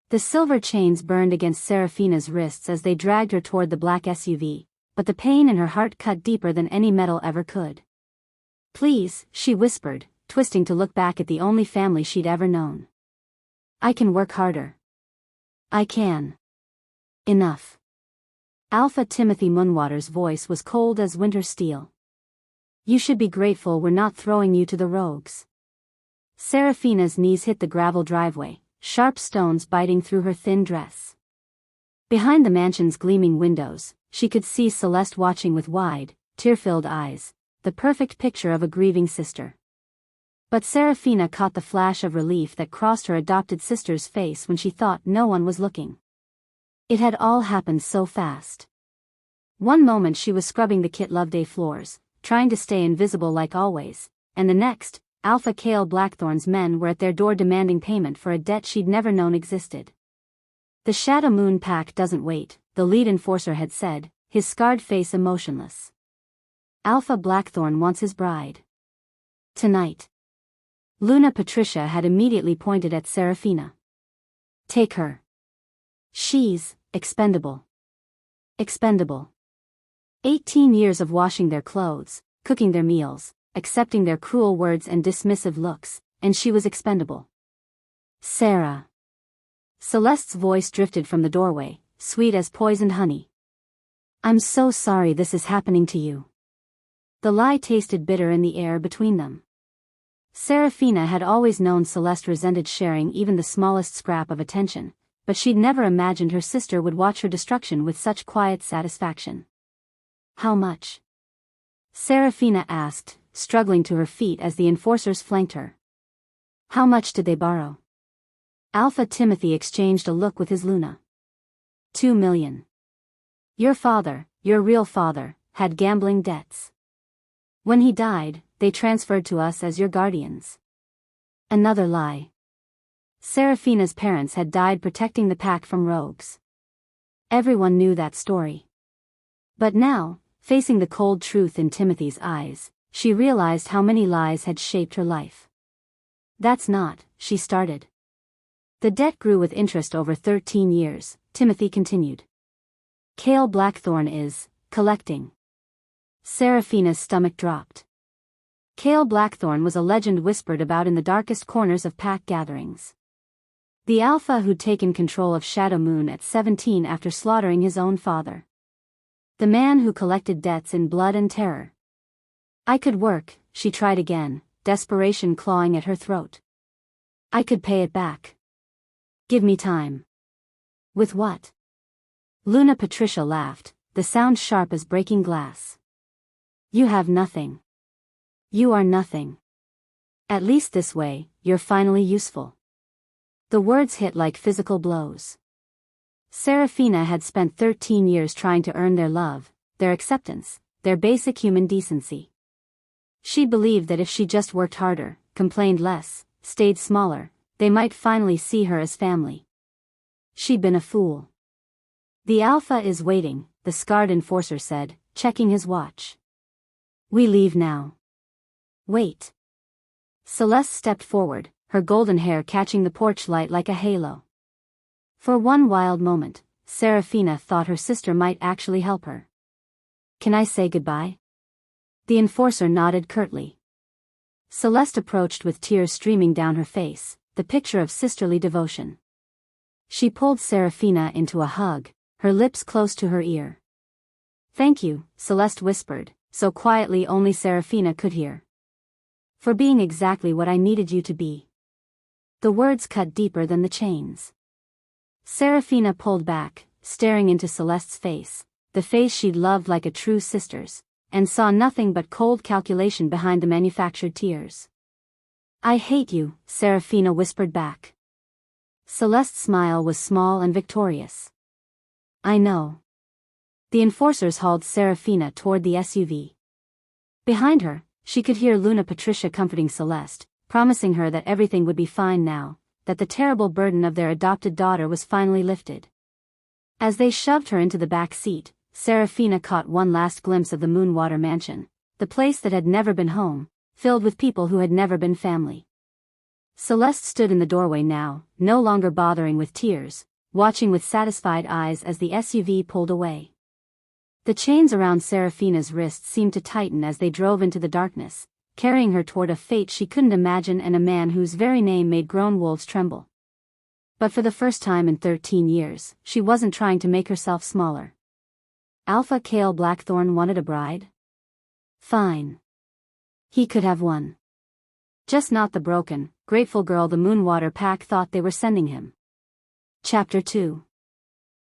The silver chains burned against Seraphina's wrists as they dragged her toward the black SUV, but the pain in her heart cut deeper than any metal ever could. "Please," she whispered, twisting to look back at the only family she'd ever known. "I can work harder. I can." "Enough." Alpha Timothy Munwater's voice was cold as winter steel. "You should be grateful we're not throwing you to the rogues." Seraphina's knees hit the gravel driveway, sharp stones biting through her thin dress. Behind the mansion's gleaming windows, she could see Celeste watching with wide, tear-filled eyes, the perfect picture of a grieving sister. But Seraphina caught the flash of relief that crossed her adopted sister's face when she thought no one was looking. It had all happened so fast. One moment she was scrubbing the Kit Loveday floors, trying to stay invisible like always, and the next, Alpha Kael Blackthorne's men were at their door demanding payment for a debt she'd never known existed. "The Shadow Moon Pack doesn't wait," the lead enforcer had said, his scarred face emotionless. "Alpha Blackthorne wants his bride. Tonight." Luna Patricia had immediately pointed at Seraphina. "Take her. She's expendable." Expendable. 18 years of washing their clothes, cooking their meals, accepting their cruel words and dismissive looks, and she was expendable. "Sarah." Celeste's voice drifted from the doorway, sweet as poisoned honey. "I'm so sorry this is happening to you." The lie tasted bitter in the air between them. Seraphina had always known Celeste resented sharing even the smallest scrap of attention, but she'd never imagined her sister would watch her destruction with such quiet satisfaction. "How much?" Seraphina asked, struggling to her feet as the enforcers flanked her. "How much did they borrow?" Alpha Timothy exchanged a look with his Luna. 2 million. Your father, your real father, had gambling debts. When he died, they transferred to us as your guardians." Another lie. Seraphina's parents had died protecting the pack from rogues. Everyone knew that story. But now, facing the cold truth in Timothy's eyes, she realized how many lies had shaped her life. "That's not," she started. "The debt grew with interest over 13 years, Timothy continued. "Kael Blackthorne is collecting." Seraphina's stomach dropped. Kael Blackthorne was a legend whispered about in the darkest corners of pack gatherings. The alpha who'd taken control of Shadow Moon at 17 after slaughtering his own father. The man who collected debts in blood and terror. "I could work," she tried again, desperation clawing at her throat. "I could pay it back. Give me time." "With what?" Luna Patricia laughed, the sound sharp as breaking glass. "You have nothing. You are nothing. At least this way, you're finally useful." The words hit like physical blows. Seraphina had spent 13 years trying to earn their love, their acceptance, their basic human decency. She believed that if she just worked harder, complained less, stayed smaller, they might finally see her as family. She'd been a fool. "The alpha is waiting," the scarred enforcer said, checking his watch. "We leave now." "Wait." Celeste stepped forward, her golden hair catching the porch light like a halo. For one wild moment, Seraphina thought her sister might actually help her. "Can I say goodbye?" The enforcer nodded curtly. Celeste approached with tears streaming down her face, the picture of sisterly devotion. She pulled Seraphina into a hug, her lips close to her ear. "Thank you," Celeste whispered, so quietly only Seraphina could hear. "For being exactly what I needed you to be." The words cut deeper than the chains. Seraphina pulled back, staring into Celeste's face, the face she'd loved like a true sister's, and saw nothing but cold calculation behind the manufactured tears. "I hate you," Seraphina whispered back. Celeste's smile was small and victorious. "I know." The enforcers hauled Seraphina toward the SUV. Behind her, she could hear Luna Patricia comforting Celeste, promising her that everything would be fine now, that the terrible burden of their adopted daughter was finally lifted. As they shoved her into the back seat, Seraphina caught one last glimpse of the Moonwater mansion, the place that had never been home, filled with people who had never been family. Celeste stood in the doorway now, no longer bothering with tears, watching with satisfied eyes as the SUV pulled away. The chains around Seraphina's wrists seemed to tighten as they drove into the darkness, carrying her toward a fate she couldn't imagine and a man whose very name made grown wolves tremble. But for the first time in 13 years, she wasn't trying to make herself smaller. Alpha Kael Blackthorne wanted a bride? Fine. He could have one. Just not the broken, grateful girl the Moonwater Pack thought they were sending him. Chapter 2.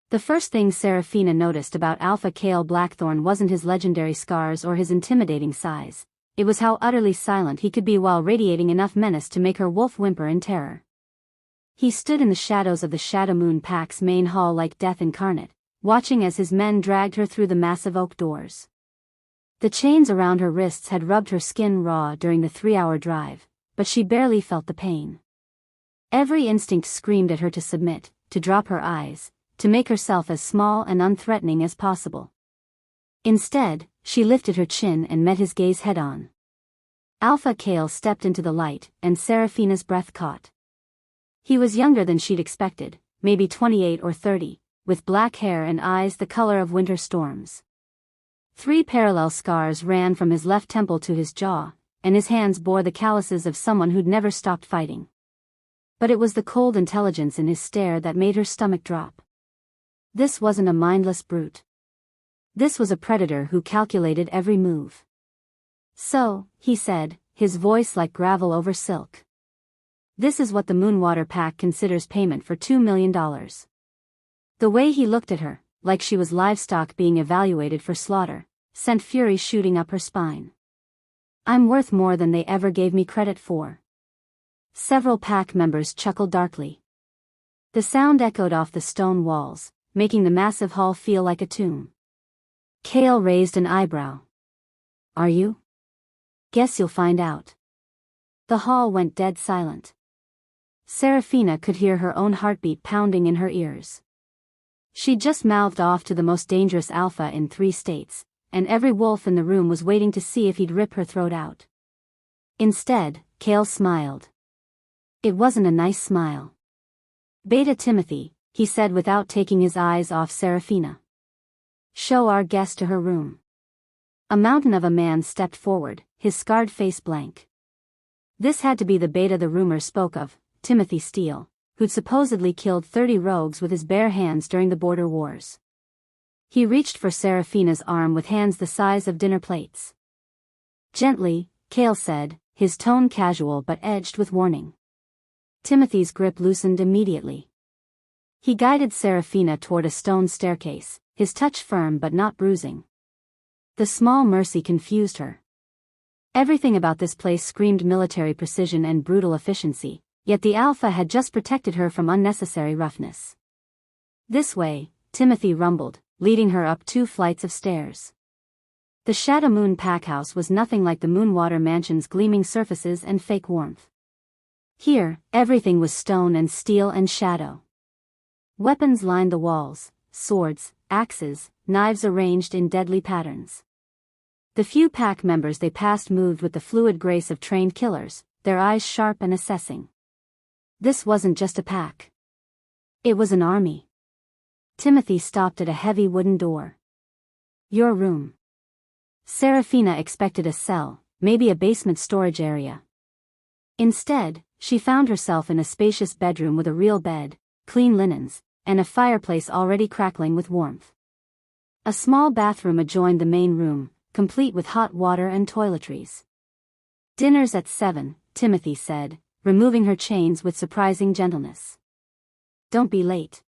The first thing Seraphina noticed about Alpha Kael Blackthorne wasn't his legendary scars or his intimidating size. It was how utterly silent he could be while radiating enough menace to make her wolf whimper in terror. He stood in the shadows of the Shadow Moon Pack's main hall like death incarnate, watching as his men dragged her through the massive oak doors. The chains around her wrists had rubbed her skin raw during the 3-hour drive, but she barely felt the pain. Every instinct screamed at her to submit, to drop her eyes, to make herself as small and unthreatening as possible. Instead, she lifted her chin and met his gaze head-on. Alpha Kael stepped into the light, and Seraphina's breath caught. He was younger than she'd expected, maybe 28 or 30, with black hair and eyes the color of winter storms. 3 parallel scars ran from his left temple to his jaw, and his hands bore the calluses of someone who'd never stopped fighting. But it was the cold intelligence in his stare that made her stomach drop. This wasn't a mindless brute. This was a predator who calculated every move. So, he said, his voice like gravel over silk. This is what the Moonwater Pack considers payment for $2 million. The way he looked at her, like she was livestock being evaluated for slaughter, sent fury shooting up her spine. I'm worth more than they ever gave me credit for. Several pack members chuckled darkly. The sound echoed off the stone walls, making the massive hall feel like a tomb. Kael raised an eyebrow. Are you? Guess you'll find out. The hall went dead silent. Seraphina could hear her own heartbeat pounding in her ears. She'd just mouthed off to the most dangerous alpha in 3 states, and every wolf in the room was waiting to see if he'd rip her throat out. Instead, Kael smiled. It wasn't a nice smile. Beta Timothy, he said without taking his eyes off Seraphina. Show our guest to her room. A mountain of a man stepped forward, his scarred face blank. This had to be the Beta the rumor spoke of, Timothy Steele, who'd supposedly killed 30 rogues with his bare hands during the border wars. He reached for Seraphina's arm with hands the size of dinner plates. Gently, Kael said, his tone casual but edged with warning. Timothy's grip loosened immediately. He guided Seraphina toward a stone staircase, his touch firm but not bruising. The small mercy confused her. Everything about this place screamed military precision and brutal efficiency, yet the Alpha had just protected her from unnecessary roughness. This way, Timothy rumbled, leading her up 2 flights of stairs. The Shadow Moon Packhouse was nothing like the Moonwater Mansion's gleaming surfaces and fake warmth. Here, everything was stone and steel and shadow. Weapons lined the walls, swords, axes, knives arranged in deadly patterns. The few pack members they passed moved with the fluid grace of trained killers, their eyes sharp and assessing. This wasn't just a pack. It was an army. Timothy stopped at a heavy wooden door. Your room. Seraphina expected a cell, maybe a basement storage area. Instead, she found herself in a spacious bedroom with a real bed, clean linens, and a fireplace already crackling with warmth. A small bathroom adjoined the main room, complete with hot water and toiletries. Dinner's at 7, Timothy said, removing her chains with surprising gentleness. Don't be late.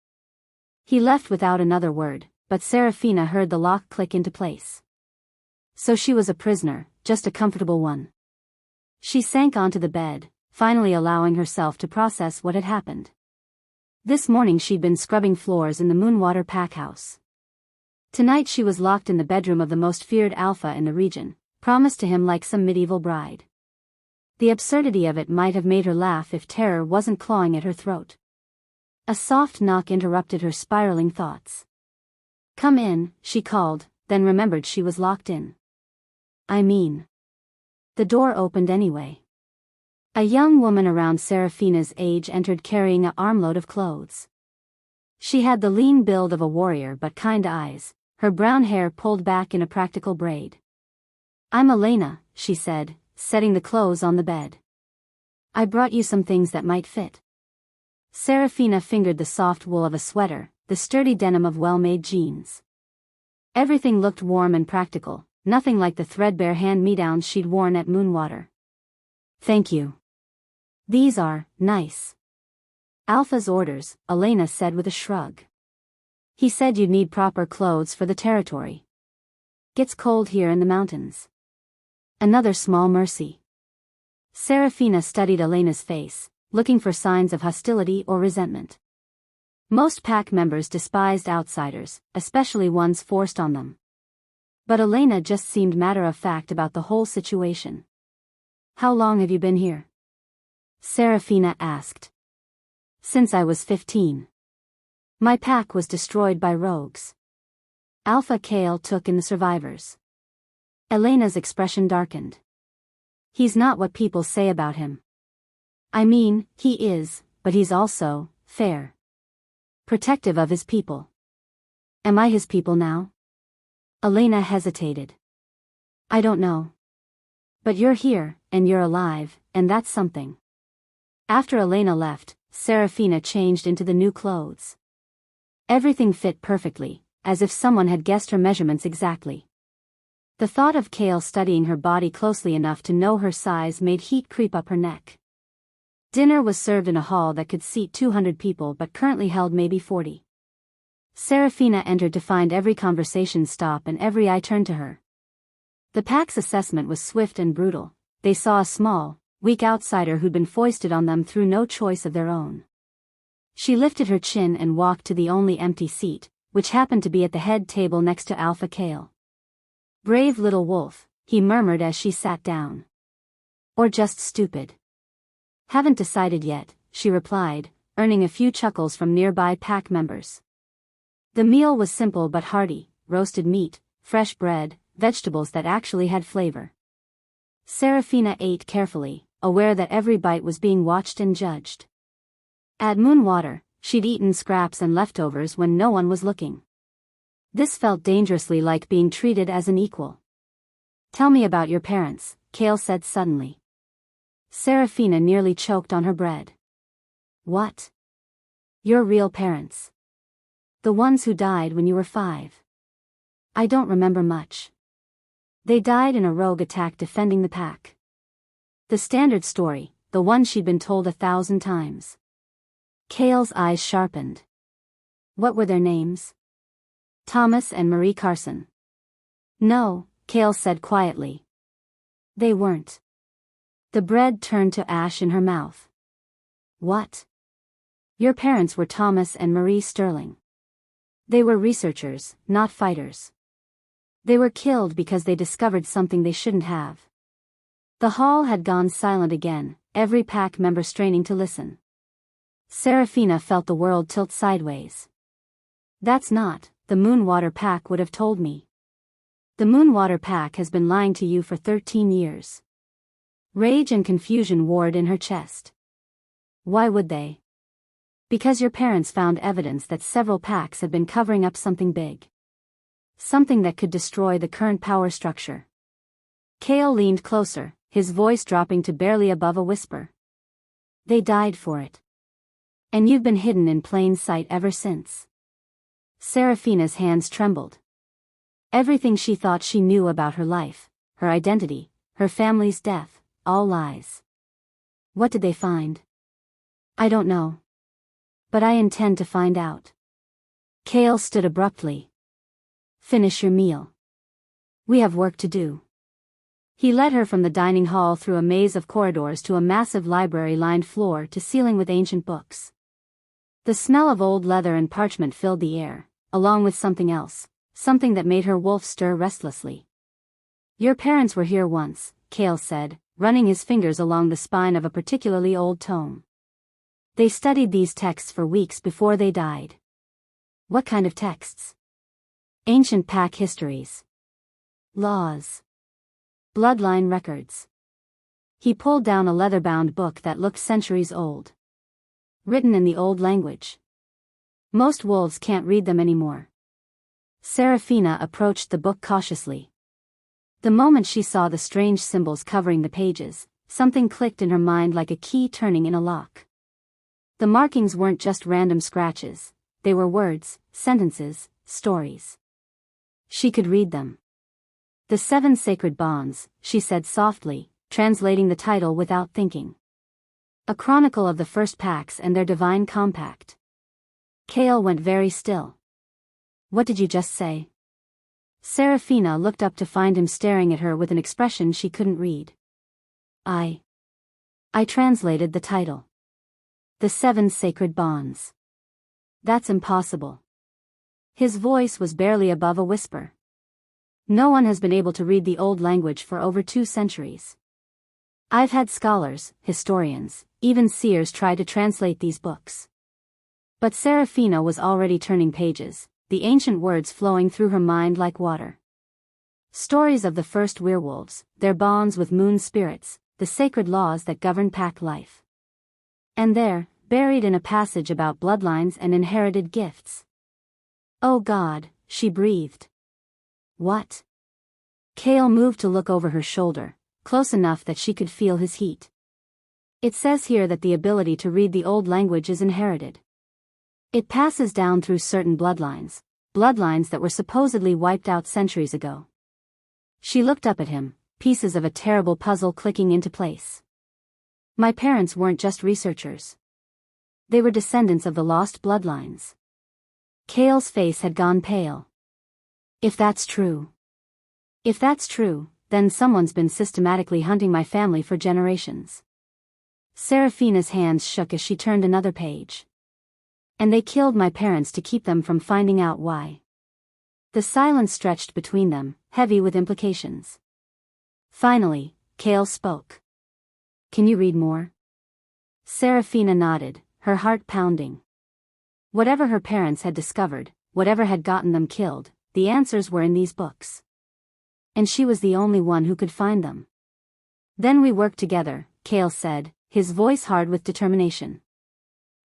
He left without another word, but Seraphina heard the lock click into place. So she was a prisoner, just a comfortable one. She sank onto the bed, finally allowing herself to process what had happened. This morning she'd been scrubbing floors in the Moonwater Packhouse. Tonight she was locked in the bedroom of the most feared alpha in the region, promised to him like some medieval bride. The absurdity of it might have made her laugh if terror wasn't clawing at her throat. A soft knock interrupted her spiraling thoughts. Come in, she called, then remembered she was locked in. I mean. The door opened anyway. A young woman around Seraphina's age entered carrying an armload of clothes. She had the lean build of a warrior but kind eyes, her brown hair pulled back in a practical braid. "I'm Elena," she said, setting the clothes on the bed. "I brought you some things that might fit." Seraphina fingered the soft wool of a sweater, the sturdy denim of well-made jeans. Everything looked warm and practical, nothing like the threadbare hand-me-downs she'd worn at Moonwater. "Thank you. These are nice." "Alpha's orders," Elena said with a shrug. "He said you'd need proper clothes for the territory. Gets cold here in the mountains." Another small mercy. Seraphina studied Elena's face, looking for signs of hostility or resentment. Most pack members despised outsiders, especially ones forced on them. But Elena just seemed matter-of-fact about the whole situation. "How long have you been here?" Seraphina asked. "Since I was 15. My pack was destroyed by rogues. Alpha Kael took in the survivors." Elena's expression darkened. "He's not what people say about him. I mean, he is, but he's also fair. Protective of his people. Am I his people now?" Elena hesitated. "I don't know. But you're here, and you're alive, and that's something." After Elena left, Seraphina changed into the new clothes. Everything fit perfectly, as if someone had guessed her measurements exactly. The thought of Kael studying her body closely enough to know her size made heat creep up her neck. Dinner was served in a hall that could seat 200 people but currently held maybe 40. Seraphina entered to find every conversation stop and every eye turn to her. The pack's assessment was swift and brutal. They saw a small, weak outsider who'd been foisted on them through no choice of their own. She lifted her chin and walked to the only empty seat, which happened to be at the head table next to Alpha Kael. "Brave little wolf," he murmured as she sat down. "Or just stupid?" "Haven't decided yet," she replied, earning a few chuckles from nearby pack members. The meal was simple but hearty: roasted meat, fresh bread, vegetables that actually had flavor. Seraphina ate carefully, aware that every bite was being watched and judged. At Moonwater, she'd eaten scraps and leftovers when no one was looking. This felt dangerously like being treated as an equal. "Tell me about your parents," Kael said suddenly. Seraphina nearly choked on her bread. "What? Your real parents? The ones who died when you were 5. "I don't remember much. They died in a rogue attack defending the pack." The standard story, the one she'd been told 1,000 times. Kael's eyes sharpened. "What were their names?" "Thomas and Marie Carson." "No," Kael said quietly. "They weren't." The bread turned to ash in her mouth. "What?" "Your parents were Thomas and Marie Sterling. They were researchers, not fighters. They were killed because they discovered something they shouldn't have." The hall had gone silent again, every pack member straining to listen. Seraphina felt the world tilt sideways. "That's not, the Moonwater pack would have told me." "The Moonwater pack has been lying to you for 13 years. Rage and confusion warred in her chest. "Why would they?" "Because your parents found evidence that several packs had been covering up something big. Something that could destroy the current power structure." Kael leaned closer, his voice dropping to barely above a whisper. "They died for it. And you've been hidden in plain sight ever since." Seraphina's hands trembled. Everything she thought she knew about her life, her identity, her family's death, all lies. "What did they find?" "I don't know. But I intend to find out." Kael stood abruptly. "Finish your meal. We have work to do." He led her from the dining hall through a maze of corridors to a massive library lined floor to ceiling with ancient books. The smell of old leather and parchment filled the air, along with something else, something that made her wolf stir restlessly. "Your parents were here once," Kael said, running his fingers along the spine of a particularly old tome. "They studied these texts for weeks before they died." "What kind of texts?" "Ancient pack histories. Laws. Bloodline records." He pulled down a leather-bound book that looked centuries old. Written in the old language. Most wolves can't read them anymore. Seraphina approached the book cautiously. The moment she saw the strange symbols covering the pages, something clicked in her mind like a key turning in a lock. The markings weren't just random scratches, they were words, sentences, stories. She could read them. The 7 sacred bonds, she said softly, translating the title without thinking. A chronicle of the first packs and their divine compact. Kael went very still. What did you just say? Seraphina looked up to find him staring at her with an expression she couldn't read. I translated the title. The 7 sacred bonds. That's impossible. His voice was barely above a whisper. No one has been able to read the old language for over 2 centuries. I've had scholars, historians, even seers try to translate these books. But Seraphina was already turning pages, the ancient words flowing through her mind like water. Stories of the first werewolves, their bonds with moon spirits, the sacred laws that govern pack life. And there, buried in a passage about bloodlines and inherited gifts. Oh God, she breathed. What? Kael moved to look over her shoulder, close enough that she could feel his heat. It says here that the ability to read the old language is inherited. It passes down through certain bloodlines that were supposedly wiped out centuries ago. She looked up at him, pieces of a terrible puzzle clicking into place. My parents weren't just researchers. They were descendants of the lost bloodlines. Kael's face had gone pale. If that's true, then someone's been systematically hunting my family for generations. Seraphina's hands shook as she turned another page. And they killed my parents to keep them from finding out why. The silence stretched between them, heavy with implications. Finally, Kael spoke. Can you read more? Seraphina nodded, her heart pounding. Whatever her parents had discovered, whatever had gotten them killed, the answers were in these books. And she was the only one who could find them. Then we worked together, Kael said, his voice hard with determination.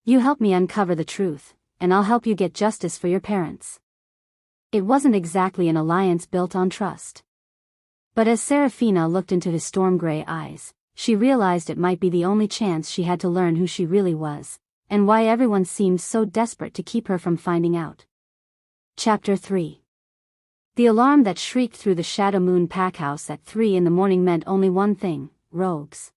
You help me uncover the truth, and I'll help you get justice for your parents. It wasn't exactly an alliance built on trust. But as Seraphina looked into his storm-gray eyes, she realized it might be the only chance she had to learn who she really was, and why everyone seemed so desperate to keep her from finding out. Chapter 3. The alarm that shrieked through the Shadow Moon packhouse at 3 a.m. meant only one thing: rogues.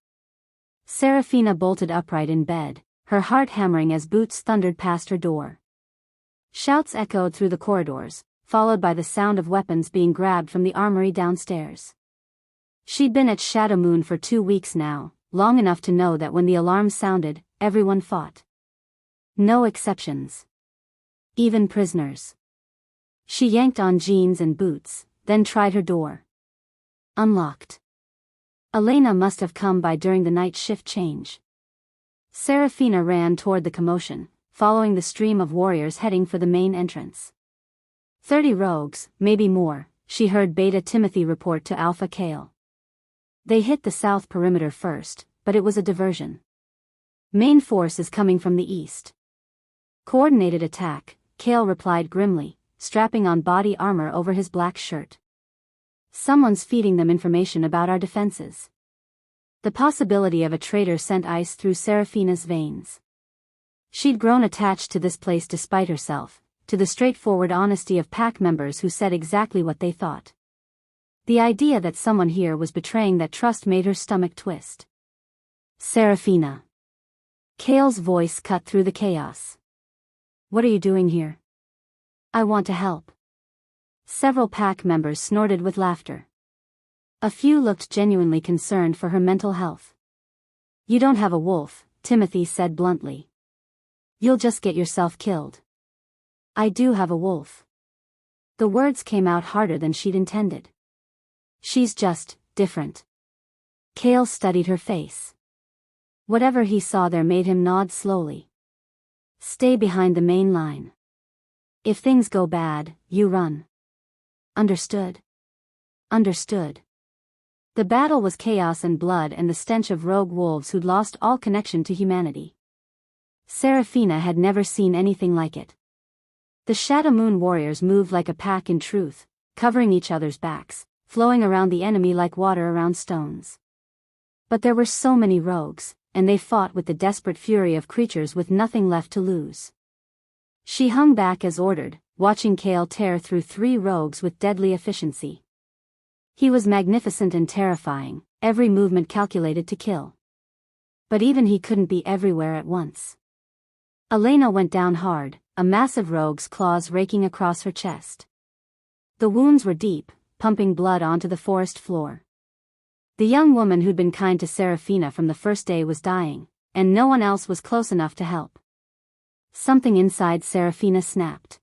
Seraphina bolted upright in bed, her heart hammering as boots thundered past her door. Shouts echoed through the corridors, followed by the sound of weapons being grabbed from the armory downstairs. She'd been at Shadow Moon for 2 weeks now, long enough to know that when the alarm sounded, everyone fought. No exceptions. Even prisoners. She yanked on jeans and boots, then tried her door. Unlocked. Elena must have come by during the night shift change. Seraphina ran toward the commotion, following the stream of warriors heading for the main entrance. 30 rogues, maybe more, she heard Beta Timothy report to Alpha Kael. They hit the south perimeter first, but it was a diversion. Main force is coming from the east. Coordinated attack, Kael replied grimly, strapping on body armor over his black shirt. Someone's feeding them information about our defenses. The possibility of a traitor sent ice through Seraphina's veins. She'd grown attached to this place despite herself, to the straightforward honesty of pack members who said exactly what they thought. The idea that someone here was betraying that trust made her stomach twist. Seraphina. Kael's voice cut through the chaos. What are you doing here? I want to help. Several pack members snorted with laughter. A few looked genuinely concerned for her mental health. You don't have a wolf, Timothy said bluntly. You'll just get yourself killed. I do have a wolf. The words came out harder than she'd intended. She's just different. Kael studied her face. Whatever he saw there made him nod slowly. Stay behind the main line. If things go bad, you run. Understood? Understood. The battle was chaos and blood and the stench of rogue wolves who'd lost all connection to humanity. Seraphina had never seen anything like it. The Shadow Moon warriors moved like a pack in truth, covering each other's backs, flowing around the enemy like water around stones. But there were so many rogues, and they fought with the desperate fury of creatures with nothing left to lose. She hung back as ordered, watching Kael tear through 3 rogues with deadly efficiency. He was magnificent and terrifying, every movement calculated to kill. But even he couldn't be everywhere at once. Elena went down hard, a massive rogue's claws raking across her chest. The wounds were deep, pumping blood onto the forest floor. The young woman who'd been kind to Seraphina from the first day was dying, and no one else was close enough to help. Something inside Seraphina snapped.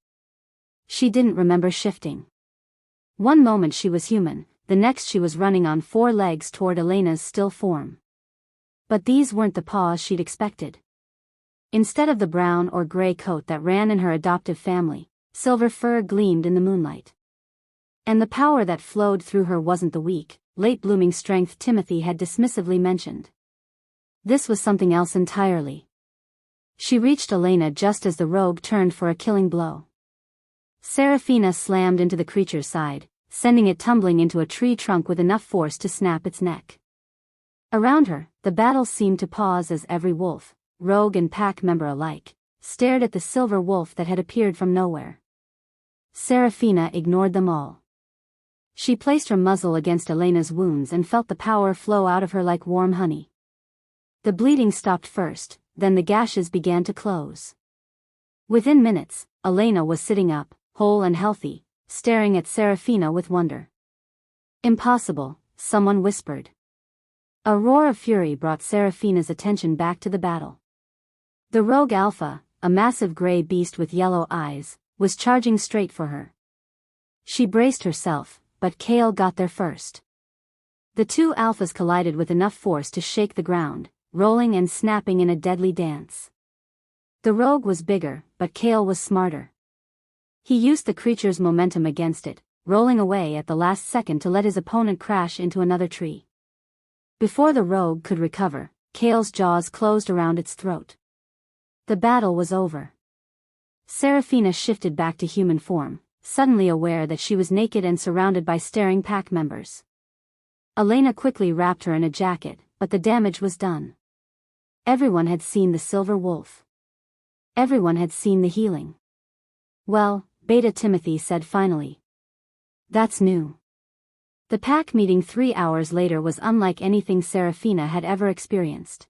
She didn't remember shifting. One moment she was human, the next she was running on 4 legs toward Elena's still form. But these weren't the paws she'd expected. Instead of the brown or gray coat that ran in her adoptive family, silver fur gleamed in the moonlight. And the power that flowed through her wasn't the weak, late-blooming strength Timothy had dismissively mentioned. This was something else entirely. She reached Elena just as the rogue turned for a killing blow. Seraphina slammed into the creature's side, sending it tumbling into a tree trunk with enough force to snap its neck. Around her, the battle seemed to pause as every wolf, rogue and pack member alike, stared at the silver wolf that had appeared from nowhere. Seraphina ignored them all. She placed her muzzle against Elena's wounds and felt the power flow out of her like warm honey. The bleeding stopped first, then the gashes began to close. Within minutes, Elena was sitting up, whole and healthy, staring at Seraphina with wonder. "Impossible," someone whispered. A roar of fury brought Seraphina's attention back to the battle. The rogue Alpha, a massive gray beast with yellow eyes, was charging straight for her. She braced herself, but Kael got there first. The 2 alphas collided with enough force to shake the ground, rolling and snapping in a deadly dance. The rogue was bigger, but Kael was smarter. He used the creature's momentum against it, rolling away at the last second to let his opponent crash into another tree. Before the rogue could recover, Kael's jaws closed around its throat. The battle was over. Seraphina shifted back to human form, suddenly aware that she was naked and surrounded by staring pack members. Elena quickly wrapped her in a jacket, but the damage was done. Everyone had seen the silver wolf. Everyone had seen the healing. "Well," Beta Timothy said finally. "That's new." The pack meeting 3 hours later was unlike anything Seraphina had ever experienced.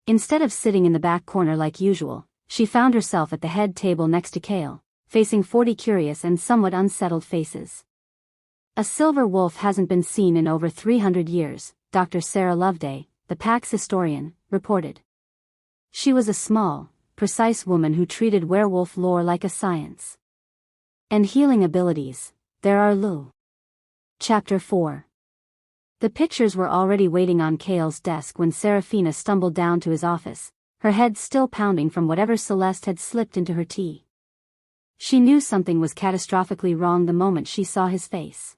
Instead of sitting in the back corner like usual, she found herself at the head table next to Kael, facing 40 curious and somewhat unsettled faces. "A silver wolf hasn't been seen in over 300 years, Dr. Sarah Loveday, the pack's historian, reported. She was a small, precise woman who treated werewolf lore like a science. And healing abilities, there are Lu. Chapter 4. The pictures were already waiting on Kael's desk when Seraphina stumbled down to his office, her head still pounding from whatever Celeste had slipped into her tea. She knew something was catastrophically wrong the moment she saw his face.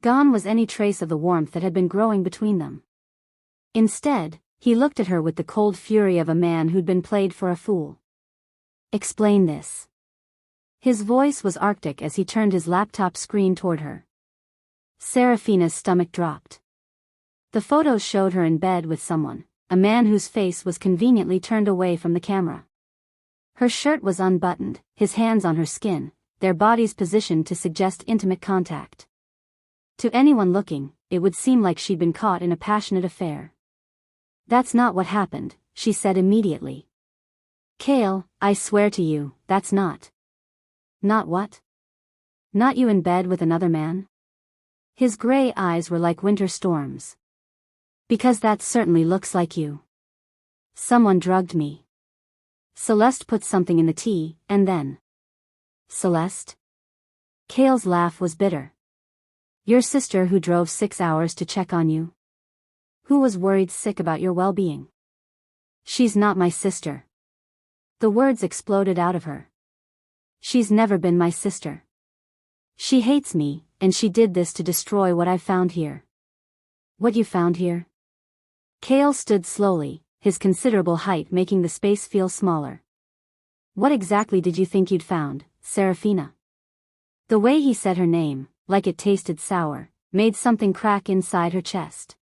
Gone was any trace of the warmth that had been growing between them. Instead, he looked at her with the cold fury of a man who'd been played for a fool. "Explain this." His voice was arctic as he turned his laptop screen toward her. Seraphina's stomach dropped. The photos showed her in bed with someone, a man whose face was conveniently turned away from the camera. Her shirt was unbuttoned, his hands on her skin, their bodies positioned to suggest intimate contact. To anyone looking, it would seem like she'd been caught in a passionate affair. "That's not what happened," she said immediately. "Kael, I swear to you, that's not." "Not what?" "Not you in bed with another man?" His gray eyes were like winter storms. "Because that certainly looks like you." "Someone drugged me. Celeste put something in the tea, and then." "Celeste?" Kael's laugh was bitter. "Your sister who drove 6 hours to check on you? Who was worried sick about your well-being?" "She's not my sister." The words exploded out of her. "She's never been my sister. She hates me, and she did this to destroy what I've found here." What you found here? Kael stood slowly, his considerable height making the space feel smaller. What exactly did you think you'd found, Seraphina? The way he said her name, like it tasted sour, made something crack inside her chest.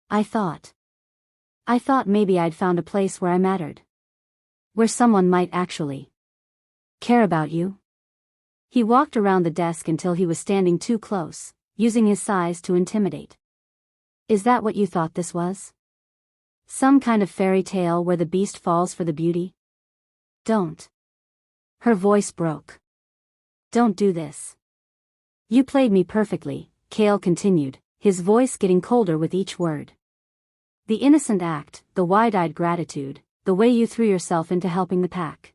I thought maybe I'd found a place where I mattered. Where someone might actually care about you. He walked around the desk until he was standing too close, using his size to intimidate. Is that what you thought this was? Some kind of fairy tale where the beast falls for the beauty? Don't. Her voice broke. Don't do this. You played me perfectly, Kael continued, his voice getting colder with each word. The innocent act, the wide-eyed gratitude, the way you threw yourself into helping the pack.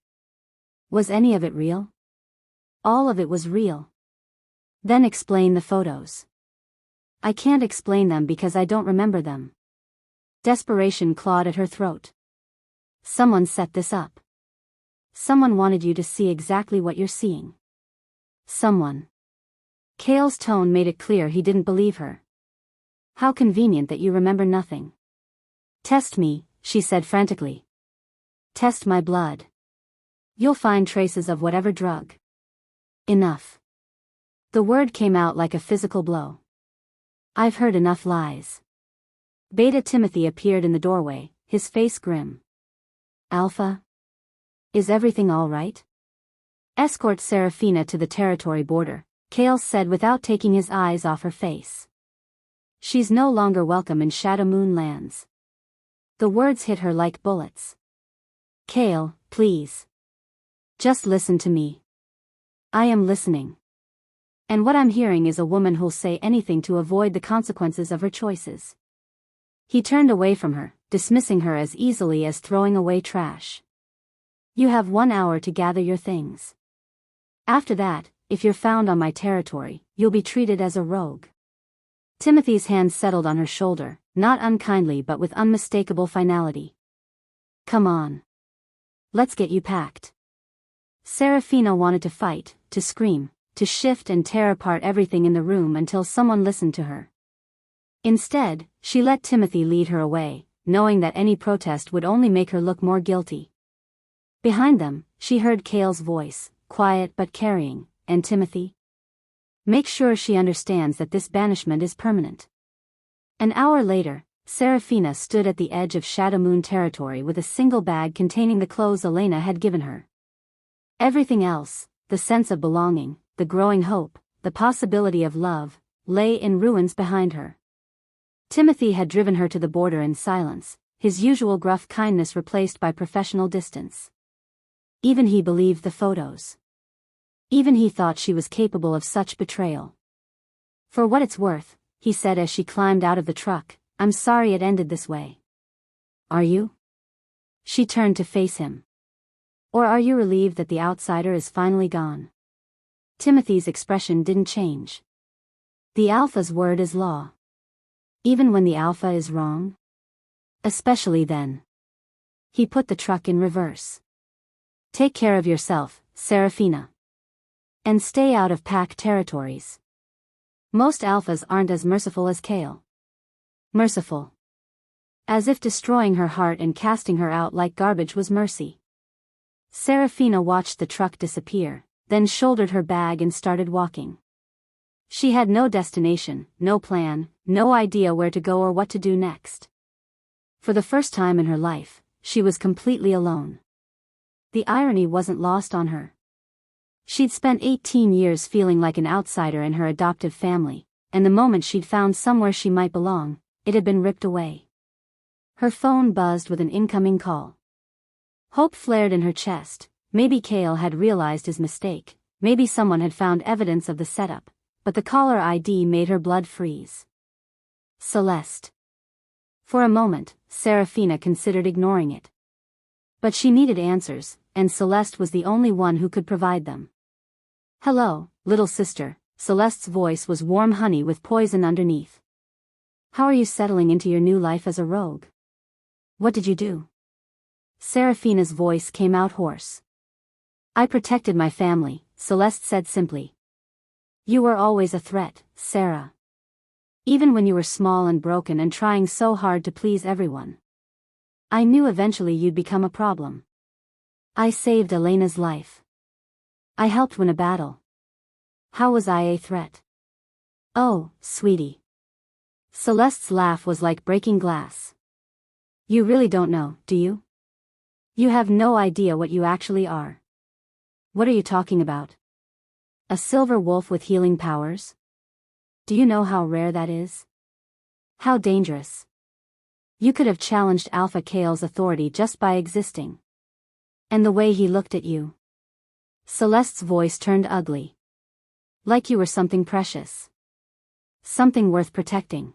Was any of it real? All of it was real. Then explain the photos. I can't explain them because I don't remember them. Desperation clawed at her throat. Someone set this up. Someone wanted you to see exactly what you're seeing. Someone. Kael's tone made it clear he didn't believe her. How convenient that you remember nothing. Test me, she said frantically. Test my blood. You'll find traces of whatever drug. Enough. The word came out like a physical blow. I've heard enough lies. Beta Timothy appeared in the doorway, his face grim. Alpha? Is everything all right? Escort Seraphina to the territory border, Kael said without taking his eyes off her face. She's no longer welcome in Shadow Moon lands. The words hit her like bullets. Kael, please. Just listen to me. I am listening. And what I'm hearing is a woman who'll say anything to avoid the consequences of her choices. He turned away from her, dismissing her as easily as throwing away trash. You have 1 hour to gather your things. After that, if you're found on my territory, you'll be treated as a rogue. Timothy's hand settled on her shoulder, not unkindly but with unmistakable finality. Come on. Let's get you packed. Seraphina wanted to fight, to scream, to shift and tear apart everything in the room until someone listened to her. Instead, she let Timothy lead her away, knowing that any protest would only make her look more guilty. Behind them, she heard Kael's voice, quiet but carrying, and Timothy? Make sure she understands that this banishment is permanent. An hour later, Seraphina stood at the edge of Shadow Moon territory with a single bag containing the clothes Elena had given her. Everything else, the sense of belonging, the growing hope, the possibility of love, lay in ruins behind her. Timothy had driven her to the border in silence, his usual gruff kindness replaced by professional distance. Even he believed the photos. Even he thought she was capable of such betrayal. For what it's worth, he said as she climbed out of the truck, I'm sorry it ended this way. Are you? She turned to face him. Or are you relieved that the outsider is finally gone? Timothy's expression didn't change. The Alpha's word is law. Even when the Alpha is wrong? Especially then. He put the truck in reverse. Take care of yourself, Seraphina. And stay out of pack territories. Most Alphas aren't as merciful as Kael. Merciful. As if destroying her heart and casting her out like garbage was mercy. Seraphina watched the truck disappear, then shouldered her bag and started walking. She had no destination, no plan, no idea where to go or what to do next. For the first time in her life, she was completely alone. The irony wasn't lost on her. She'd spent 18 years feeling like an outsider in her adoptive family, and the moment she'd found somewhere she might belong, it had been ripped away. Her phone buzzed with an incoming call. Hope flared in her chest. Maybe Kael had realized his mistake, maybe someone had found evidence of the setup, but the caller ID made her blood freeze. Celeste. For a moment, Seraphina considered ignoring it. But she needed answers, and Celeste was the only one who could provide them. Hello, little sister, Celeste's voice was warm honey with poison underneath. How are you settling into your new life as a rogue? What did you do? Seraphina's voice came out hoarse. I protected my family, Celeste said simply. You were always a threat, Sarah. Even when you were small and broken and trying so hard to please everyone. I knew eventually you'd become a problem. I saved Elena's life. I helped win a battle. How was I a threat? Oh, sweetie. Celeste's laugh was like breaking glass. You really don't know, do you? You have no idea what you actually are. What are you talking about? A silver wolf with healing powers? Do you know how rare that is? How dangerous. You could have challenged Alpha Kael's authority just by existing. And the way he looked at you. Celeste's voice turned ugly. Like you were something precious. Something worth protecting.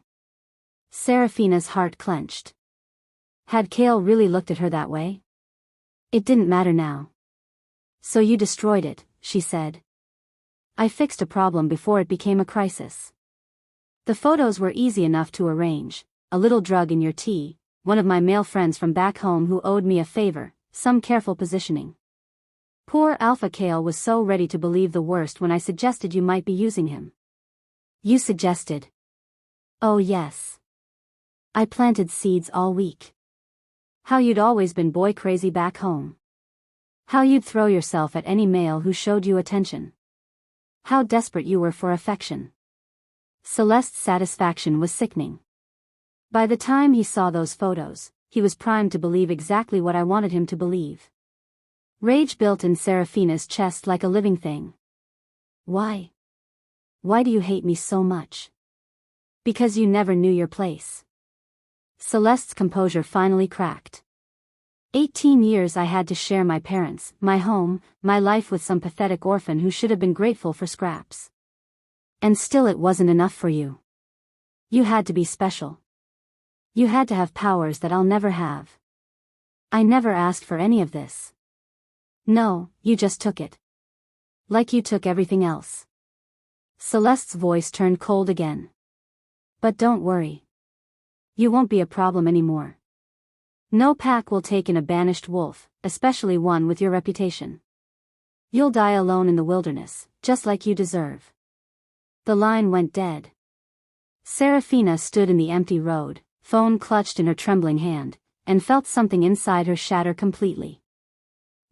Seraphina's heart clenched. Had Kael really looked at her that way? It didn't matter now. So you destroyed it, she said. I fixed a problem before it became a crisis. The photos were easy enough to arrange, a little drug in your tea, one of my male friends from back home who owed me a favor, some careful positioning. Poor Alpha Kael was so ready to believe the worst when I suggested you might be using him. You suggested. Oh yes. I planted seeds all week. How you'd always been boy crazy back home. How you'd throw yourself at any male who showed you attention. How desperate you were for affection. Celeste's satisfaction was sickening. By the time he saw those photos, he was primed to believe exactly what I wanted him to believe. Rage built in Seraphina's chest like a living thing. Why? Why do you hate me so much? Because you never knew your place. Celeste's composure finally cracked. 18 years I had to share my parents, my home, my life with some pathetic orphan who should have been grateful for scraps. And still it wasn't enough for you. You had to be special. You had to have powers that I'll never have. I never asked for any of this. No, you just took it. Like you took everything else. Celeste's voice turned cold again. But don't worry. You won't be a problem anymore. No pack will take in a banished wolf, especially one with your reputation. You'll die alone in the wilderness, just like you deserve. The line went dead. Seraphina stood in the empty road, phone clutched in her trembling hand, and felt something inside her shatter completely.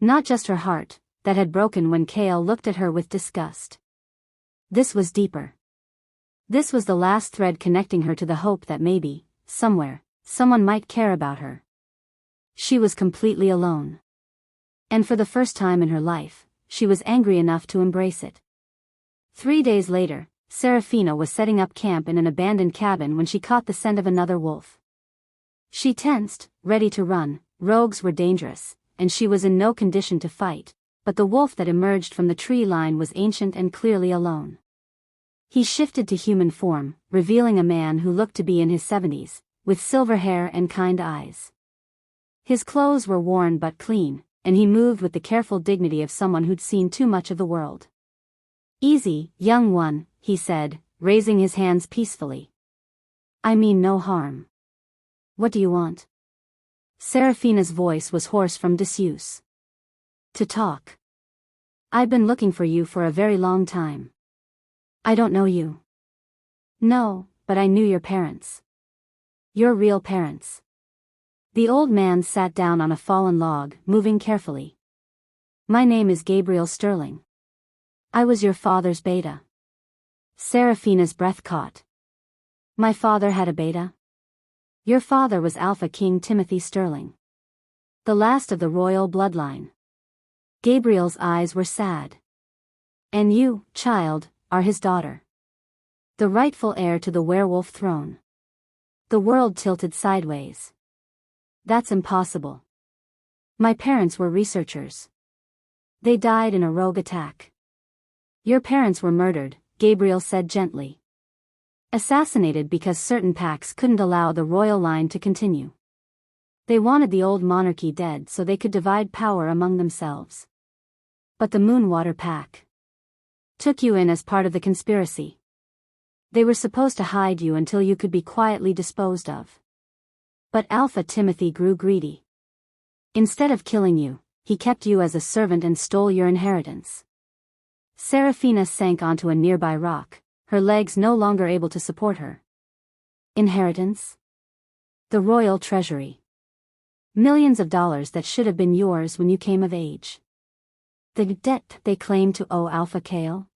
Not just her heart, that had broken when Kael looked at her with disgust. This was deeper. This was the last thread connecting her to the hope that maybe, somewhere, someone might care about her. She was completely alone. And for the first time in her life, she was angry enough to embrace it. 3 days later, Seraphina was setting up camp in an abandoned cabin when she caught the scent of another wolf. She tensed, ready to run. Rogues were dangerous, and she was in no condition to fight, but the wolf that emerged from the tree line was ancient and clearly alone. He shifted to human form, revealing a man who looked to be in his 70s, with silver hair and kind eyes. His clothes were worn but clean, and he moved with the careful dignity of someone who'd seen too much of the world. Easy, young one, he said, raising his hands peacefully. I mean no harm. What do you want? Seraphina's voice was hoarse from disuse. To talk. I've been looking for you for a very long time. I don't know you. No, but I knew your parents. Your real parents. The old man sat down on a fallen log, moving carefully. My name is Gabriel Sterling. I was your father's beta. Seraphina's breath caught. My father had a beta? Your father was Alpha King Timothy Sterling. The last of the royal bloodline. Gabriel's eyes were sad. And you, child, are his daughter. The rightful heir to the werewolf throne. The world tilted sideways. That's impossible. My parents were researchers. They died in a rogue attack. Your parents were murdered, Gabriel said gently. Assassinated because certain packs couldn't allow the royal line to continue. They wanted the old monarchy dead so they could divide power among themselves. But the Moonwater Pack took you in as part of the conspiracy. They were supposed to hide you until you could be quietly disposed of. But Alpha Timothy grew greedy. Instead of killing you, he kept you as a servant and stole your inheritance. Seraphina sank onto a nearby rock, her legs no longer able to support her. Inheritance? The royal treasury. Millions of dollars that should have been yours when you came of age. The debt they claimed to owe Alpha Kael?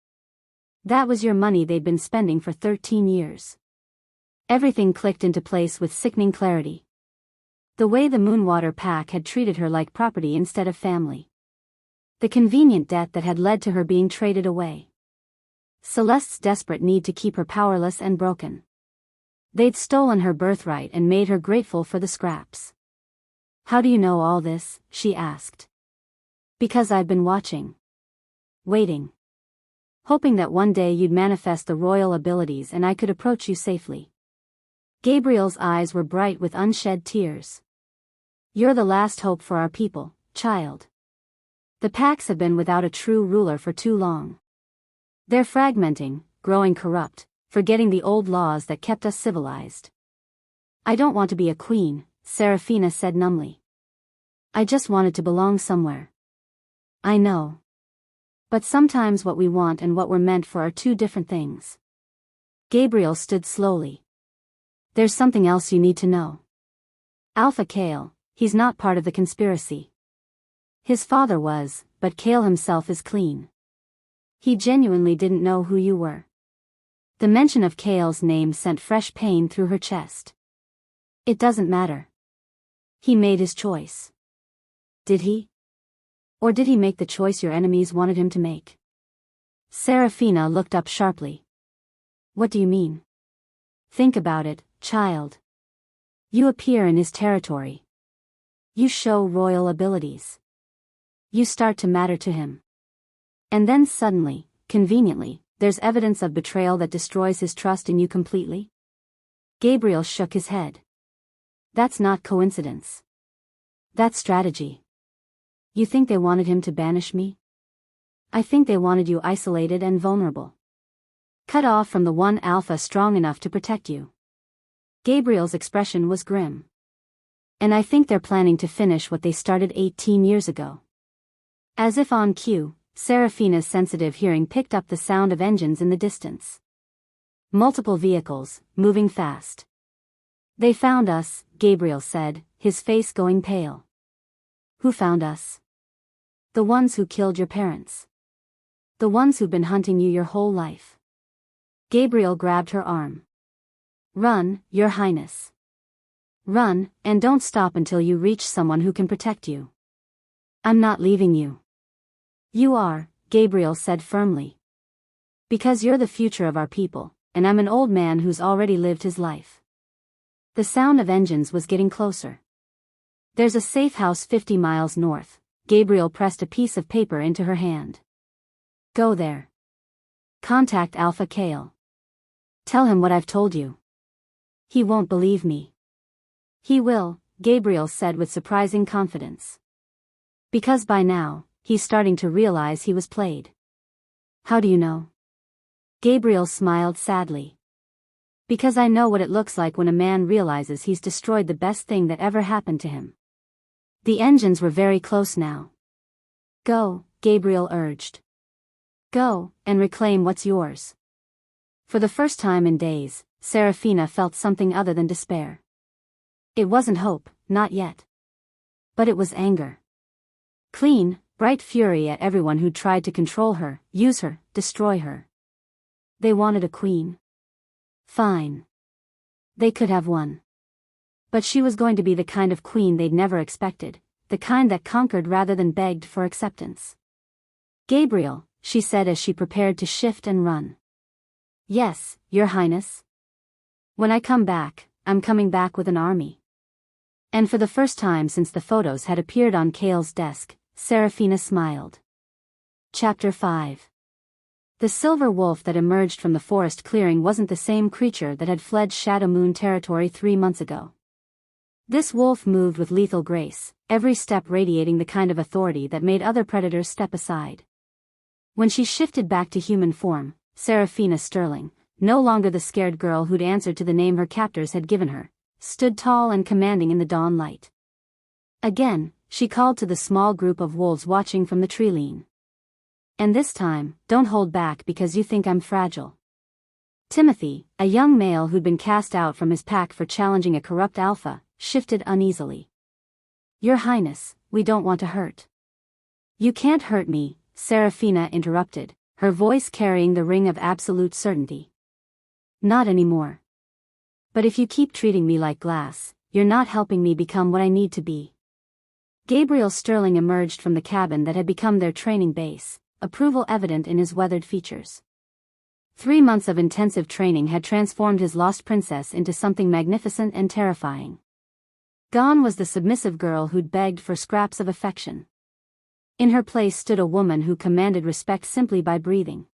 That was your money they'd been spending for 13 years. Everything clicked into place with sickening clarity. The way the Moonwater Pack had treated her like property instead of family. The convenient debt that had led to her being traded away. Celeste's desperate need to keep her powerless and broken. They'd stolen her birthright and made her grateful for the scraps. How do you know all this? She asked. Because I've been watching. Waiting. Hoping that one day you'd manifest the royal abilities and I could approach you safely. Gabriel's eyes were bright with unshed tears. You're the last hope for our people, child. The packs have been without a true ruler for too long. They're fragmenting, growing corrupt, forgetting the old laws that kept us civilized. I don't want to be a queen, Seraphina said numbly. I just wanted to belong somewhere. I know. But sometimes what we want and what we're meant for are two different things. Gabriel stood slowly. There's something else you need to know. Alpha Kael, he's not part of the conspiracy. His father was, but Kael himself is clean. He genuinely didn't know who you were. The mention of Kael's name sent fresh pain through her chest. It doesn't matter. He made his choice. Did he? Or did he make the choice your enemies wanted him to make? Seraphina looked up sharply. What do you mean? Think about it, child. You appear in his territory. You show royal abilities. You start to matter to him. And then suddenly, conveniently, there's evidence of betrayal that destroys his trust in you completely? Gabriel shook his head. That's not coincidence. That's strategy. You think they wanted him to banish me? I think they wanted you isolated and vulnerable. Cut off from the one alpha strong enough to protect you. Gabriel's expression was grim. And I think they're planning to finish what they started 18 years ago. As if on cue, Seraphina's sensitive hearing picked up the sound of engines in the distance. Multiple vehicles, moving fast. They found us, Gabriel said, his face going pale. Who found us? The ones who killed your parents. The ones who've been hunting you your whole life. Gabriel grabbed her arm. Run, Your Highness. Run, and don't stop until you reach someone who can protect you. I'm not leaving you. You are, Gabriel said firmly. Because you're the future of our people, and I'm an old man who's already lived his life. The sound of engines was getting closer. There's a safe house 50 miles north. Gabriel pressed a piece of paper into her hand. Go there. Contact Alpha Kael. Tell him what I've told you. He won't believe me. He will, Gabriel said with surprising confidence. Because by now, he's starting to realize he was played. How do you know? Gabriel smiled sadly. Because I know what it looks like when a man realizes he's destroyed the best thing that ever happened to him. The engines were very close now. Go, Gabriel urged. Go, and reclaim what's yours. For the first time in days, Seraphina felt something other than despair. It wasn't hope, not yet. But it was anger. Clean, bright fury at everyone who tried to control her, use her, destroy her. They wanted a queen. Fine. They could have one. But she was going to be the kind of queen they'd never expected, the kind that conquered rather than begged for acceptance. Gabriel, she said as she prepared to shift and run. Yes, Your Highness. When I come back, I'm coming back with an army. And for the first time since the photos had appeared on Kael's desk, Seraphina smiled. Chapter 5. The silver wolf that emerged from the forest clearing wasn't the same creature that had fled Shadow Moon territory 3 months ago. This wolf moved with lethal grace, every step radiating the kind of authority that made other predators step aside. When she shifted back to human form, Seraphina Sterling, no longer the scared girl who'd answered to the name her captors had given her, stood tall and commanding in the dawn light. Again, she called to the small group of wolves watching from the tree line. And this time, don't hold back because you think I'm fragile. Timothy, a young male who'd been cast out from his pack for challenging a corrupt alpha, shifted uneasily. Your Highness, we don't want to hurt. You can't hurt me, Seraphina interrupted, her voice carrying the ring of absolute certainty. Not anymore. But if you keep treating me like glass, you're not helping me become what I need to be. Gabriel Sterling emerged from the cabin that had become their training base, approval evident in his weathered features. 3 months of intensive training had transformed his lost princess into something magnificent and terrifying. Gone was the submissive girl who'd begged for scraps of affection. In her place stood a woman who commanded respect simply by breathing.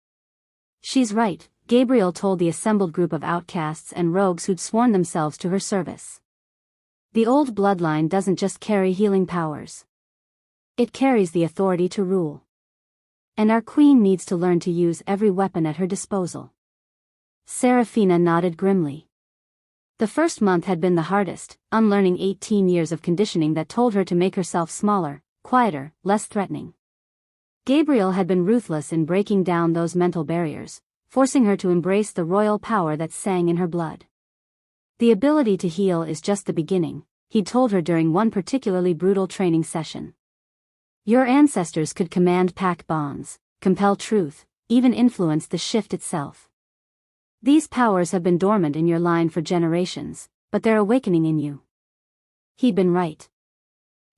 She's right, Gabriel told the assembled group of outcasts and rogues who'd sworn themselves to her service. The old bloodline doesn't just carry healing powers. It carries the authority to rule. And our queen needs to learn to use every weapon at her disposal. Seraphina nodded grimly. The first month had been the hardest, unlearning 18 years of conditioning that told her to make herself smaller, quieter, less threatening. Gabriel had been ruthless in breaking down those mental barriers, forcing her to embrace the royal power that sang in her blood. The ability to heal is just the beginning, he told her during one particularly brutal training session. Your ancestors could command pack bonds, compel truth, even influence the shift itself. These powers have been dormant in your line for generations, but they're awakening in you. He'd been right.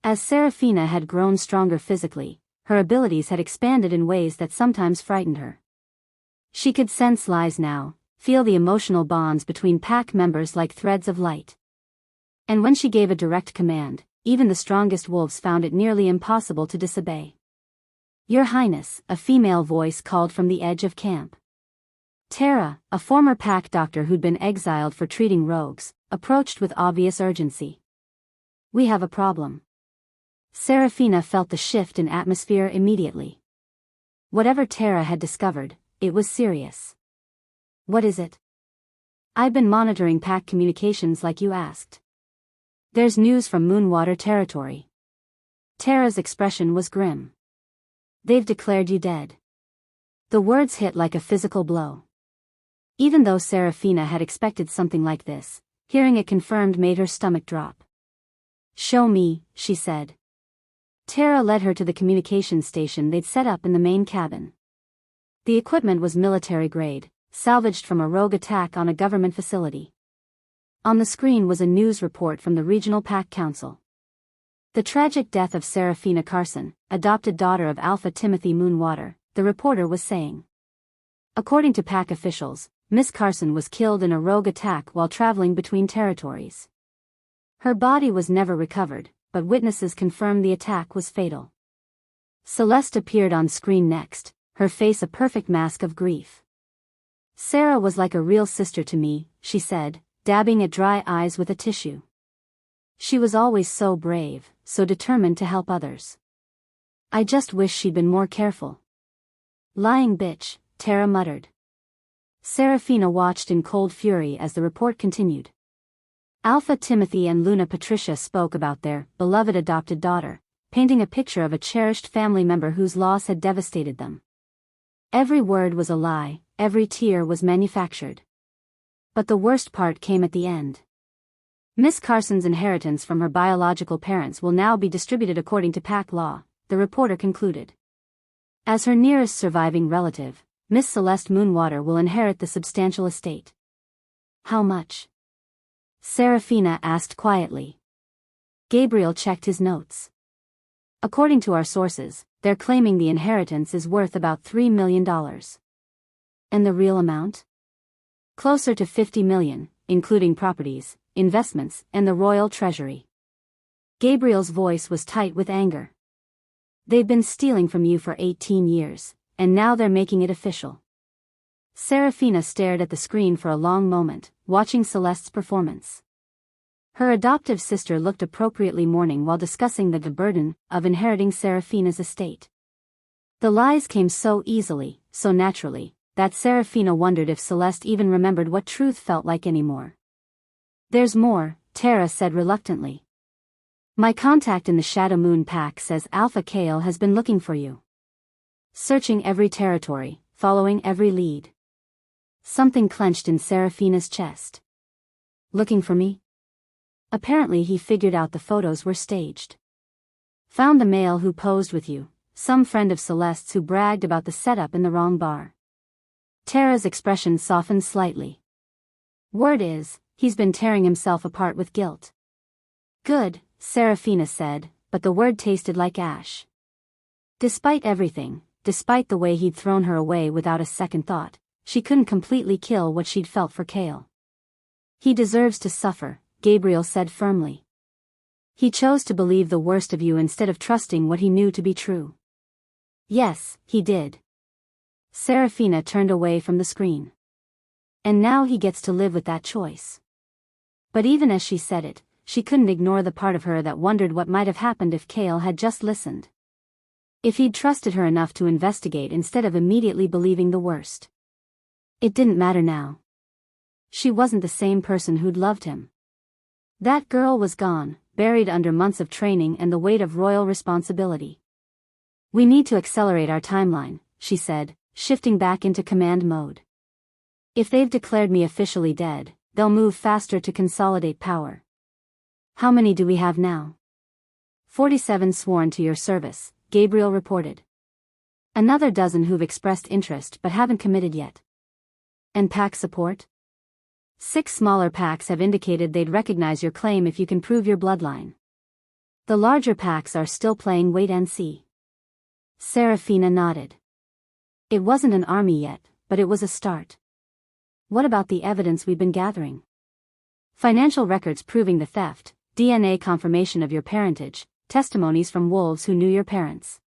As Seraphina had grown stronger physically, her abilities had expanded in ways that sometimes frightened her. She could sense lies now, feel the emotional bonds between pack members like threads of light. And when she gave a direct command, even the strongest wolves found it nearly impossible to disobey. Your Highness, a female voice called from the edge of camp. Tara, a former pack doctor who'd been exiled for treating rogues, approached with obvious urgency. We have a problem. Seraphina felt the shift in atmosphere immediately. Whatever Tara had discovered, it was serious. What is it? I've been monitoring pack communications like you asked. There's news from Moonwater territory. Tara's expression was grim. They've declared you dead. The words hit like a physical blow. Even though Seraphina had expected something like this, hearing it confirmed made her stomach drop. Show me, she said. Tara led her to the communications station they'd set up in the main cabin. The equipment was military grade, salvaged from a rogue attack on a government facility. On the screen was a news report from the Regional Pack Council. The tragic death of Seraphina Carson, adopted daughter of Alpha Timothy Moonwater, the reporter was saying. According to Pack officials, Miss Carson was killed in a rogue attack while traveling between territories. Her body was never recovered, but witnesses confirmed the attack was fatal. Celeste appeared on screen next, her face a perfect mask of grief. Sarah was like a real sister to me, she said, dabbing at dry eyes with a tissue. She was always so brave, so determined to help others. I just wish she'd been more careful. Lying bitch, Tara muttered. Seraphina watched in cold fury as the report continued. Alpha Timothy and Luna Patricia spoke about their beloved adopted daughter, painting a picture of a cherished family member whose loss had devastated them. Every word was a lie, every tear was manufactured. But the worst part came at the end. Miss Carson's inheritance from her biological parents will now be distributed according to pack law, the reporter concluded. As her nearest surviving relative, Miss Celeste Moonwater will inherit the substantial estate. How much? Seraphina asked quietly. Gabriel checked his notes. According to our sources, they're claiming the inheritance is worth about $3 million. And the real amount? Closer to $50 million, including properties, investments, and the royal treasury. Gabriel's voice was tight with anger. They've been stealing from you for 18 years, and now they're making it official. Seraphina stared at the screen for a long moment, watching Celeste's performance. Her adoptive sister looked appropriately mourning while discussing the burden of inheriting Seraphina's estate. The lies came so easily, so naturally, that Seraphina wondered if Celeste even remembered what truth felt like anymore. There's more, Tara said reluctantly. My contact in the Shadow Moon Pack says Alpha Kael has been looking for you. Searching every territory, following every lead. Something clenched in Seraphina's chest. Looking for me? Apparently he figured out the photos were staged. Found the male who posed with you, some friend of Celeste's who bragged about the setup in the wrong bar. Tara's expression softened slightly. Word is, he's been tearing himself apart with guilt. Good, Seraphina said, but the word tasted like ash. Despite everything, despite the way he'd thrown her away without a second thought, she couldn't completely kill what she'd felt for Kael. He deserves to suffer, Gabriel said firmly. He chose to believe the worst of you instead of trusting what he knew to be true. Yes, he did. Seraphina turned away from the screen. And now he gets to live with that choice. But even as she said it, she couldn't ignore the part of her that wondered what might have happened if Kael had just listened. If he'd trusted her enough to investigate instead of immediately believing the worst. It didn't matter now. She wasn't the same person who'd loved him. That girl was gone, buried under months of training and the weight of royal responsibility. We need to accelerate our timeline, she said, shifting back into command mode. If they've declared me officially dead, they'll move faster to consolidate power. How many do we have now? 47 sworn to your service, Gabriel reported. Another dozen who've expressed interest but haven't committed yet. And pack support? 6 smaller packs have indicated they'd recognize your claim if you can prove your bloodline. The larger packs are still playing wait and see. Seraphina nodded. It wasn't an army yet, but it was a start. What about the evidence we've been gathering? Financial records proving the theft, DNA confirmation of your parentage, testimonies from wolves who knew your parents.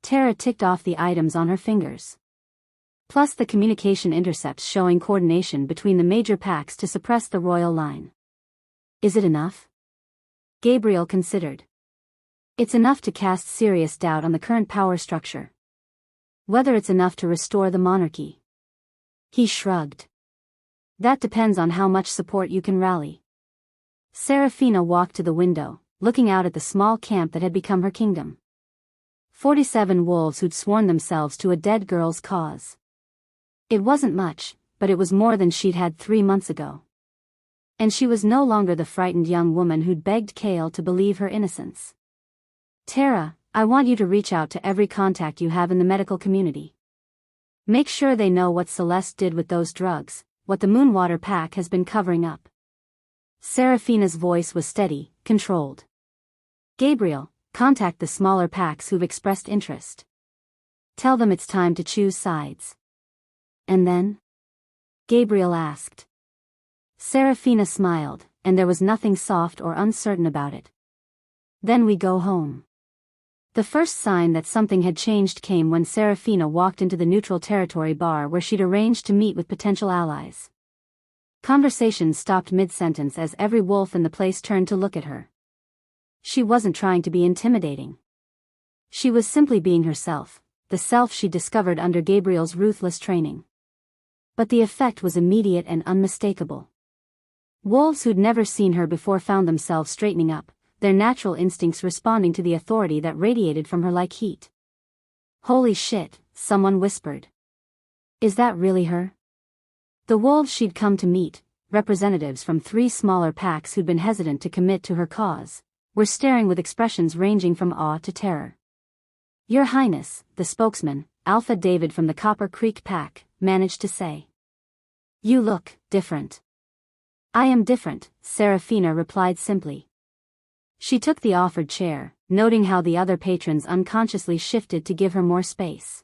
Tara ticked off the items on her fingers. Plus the communication intercepts showing coordination between the major packs to suppress the royal line. Is it enough? Gabriel considered. It's enough to cast serious doubt on the current power structure. Whether it's enough to restore the monarchy. He shrugged. That depends on how much support you can rally. Seraphina walked to the window, looking out at the small camp that had become her kingdom. 47 wolves who'd sworn themselves to a dead girl's cause. It wasn't much, but it was more than she'd had 3 months ago. And she was no longer the frightened young woman who'd begged Kael to believe her innocence. Tara, I want you to reach out to every contact you have in the medical community. Make sure they know what Celeste did with those drugs, what the Moonwater Pack has been covering up. Seraphina's voice was steady, controlled. Gabriel, contact the smaller packs who've expressed interest. Tell them it's time to choose sides. And then? Gabriel asked. Seraphina smiled, and there was nothing soft or uncertain about it. Then we go home. The first sign that something had changed came when Seraphina walked into the neutral territory bar where she'd arranged to meet with potential allies. Conversation stopped mid-sentence as every wolf in the place turned to look at her. She wasn't trying to be intimidating. She was simply being herself, the self she discovered under Gabriel's ruthless training. But the effect was immediate and unmistakable. Wolves who'd never seen her before found themselves straightening up, their natural instincts responding to the authority that radiated from her like heat. Holy shit, someone whispered. Is that really her? The wolves she'd come to meet, representatives from 3 smaller packs who'd been hesitant to commit to her cause, were staring with expressions ranging from awe to terror. Your Highness, the spokesman, Alpha David from the Copper Creek Pack, managed to say. You look different. I am different, Seraphina replied simply. She took the offered chair, noting how the other patrons unconsciously shifted to give her more space.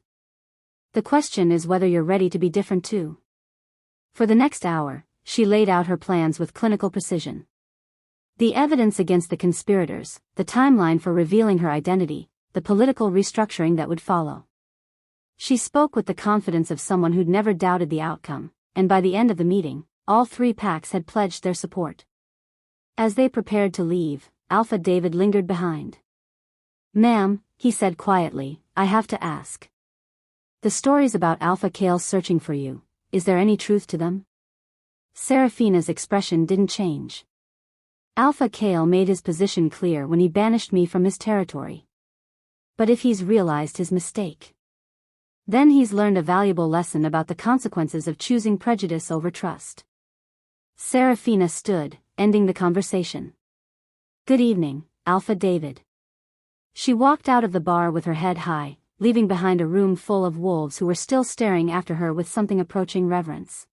The question is whether you're ready to be different too. For the next hour, she laid out her plans with clinical precision. The evidence against the conspirators, the timeline for revealing her identity, the political restructuring that would follow. She spoke with the confidence of someone who'd never doubted the outcome, and by the end of the meeting, all 3 packs had pledged their support. As they prepared to leave, Alpha David lingered behind. Ma'am, he said quietly, I have to ask. The stories about Alpha Kael searching for you, is there any truth to them? Seraphina's expression didn't change. Alpha Kael made his position clear when he banished me from his territory. But if he's realized his mistake. Then he's learned a valuable lesson about the consequences of choosing prejudice over trust. Seraphina stood, ending the conversation. Good evening, Alpha David. She walked out of the bar with her head high, leaving behind a room full of wolves who were still staring after her with something approaching reverence.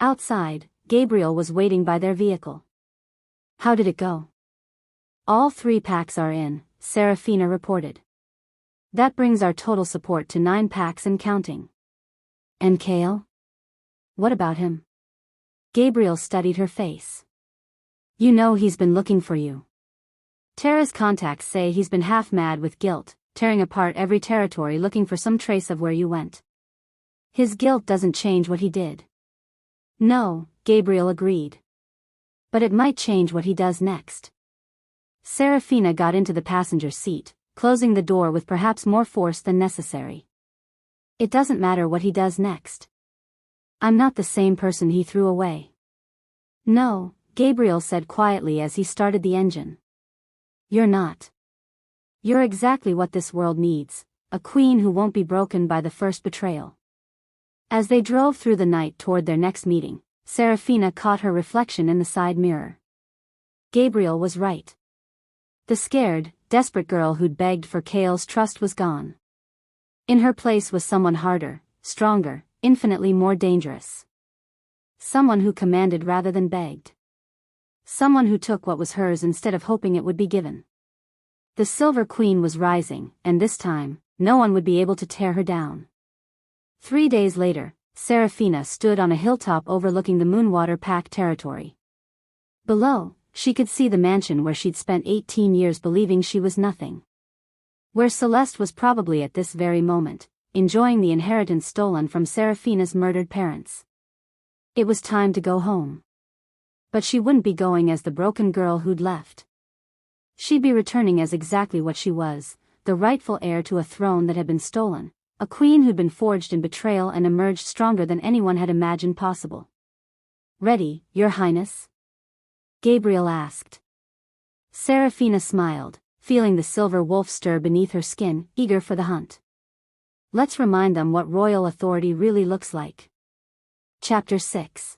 Outside, Gabriel was waiting by their vehicle. How did it go? All 3 packs are in, Seraphina reported. That brings our total support to 9 packs and counting. And Kael? What about him? Gabriel studied her face. You know he's been looking for you. Tara's contacts say he's been half mad with guilt, tearing apart every territory looking for some trace of where you went. His guilt doesn't change what he did. No, Gabriel agreed. But it might change what he does next. Seraphina got into the passenger seat, closing the door with perhaps more force than necessary. It doesn't matter what he does next. I'm not the same person he threw away. No, Gabriel said quietly as he started the engine. You're not. You're exactly what this world needs, a queen who won't be broken by the first betrayal. As they drove through the night toward their next meeting, Seraphina caught her reflection in the side mirror. Gabriel was right. The scared, desperate girl who'd begged for Kael's trust was gone. In her place was someone harder, stronger, infinitely more dangerous. Someone who commanded rather than begged. Someone who took what was hers instead of hoping it would be given. The Silver Queen was rising, and this time, no one would be able to tear her down. 3 days later, Seraphina stood on a hilltop overlooking the Moonwater Pack territory. Below, she could see the mansion where she'd spent 18 years believing she was nothing. Where Celeste was probably at this very moment, enjoying the inheritance stolen from Seraphina's murdered parents. It was time to go home. But she wouldn't be going as the broken girl who'd left. She'd be returning as exactly what she was, the rightful heir to a throne that had been stolen, a queen who'd been forged in betrayal and emerged stronger than anyone had imagined possible. Ready, Your Highness? Gabriel asked. Seraphina smiled, feeling the silver wolf stir beneath her skin, eager for the hunt. Let's remind them what royal authority really looks like. Chapter 6.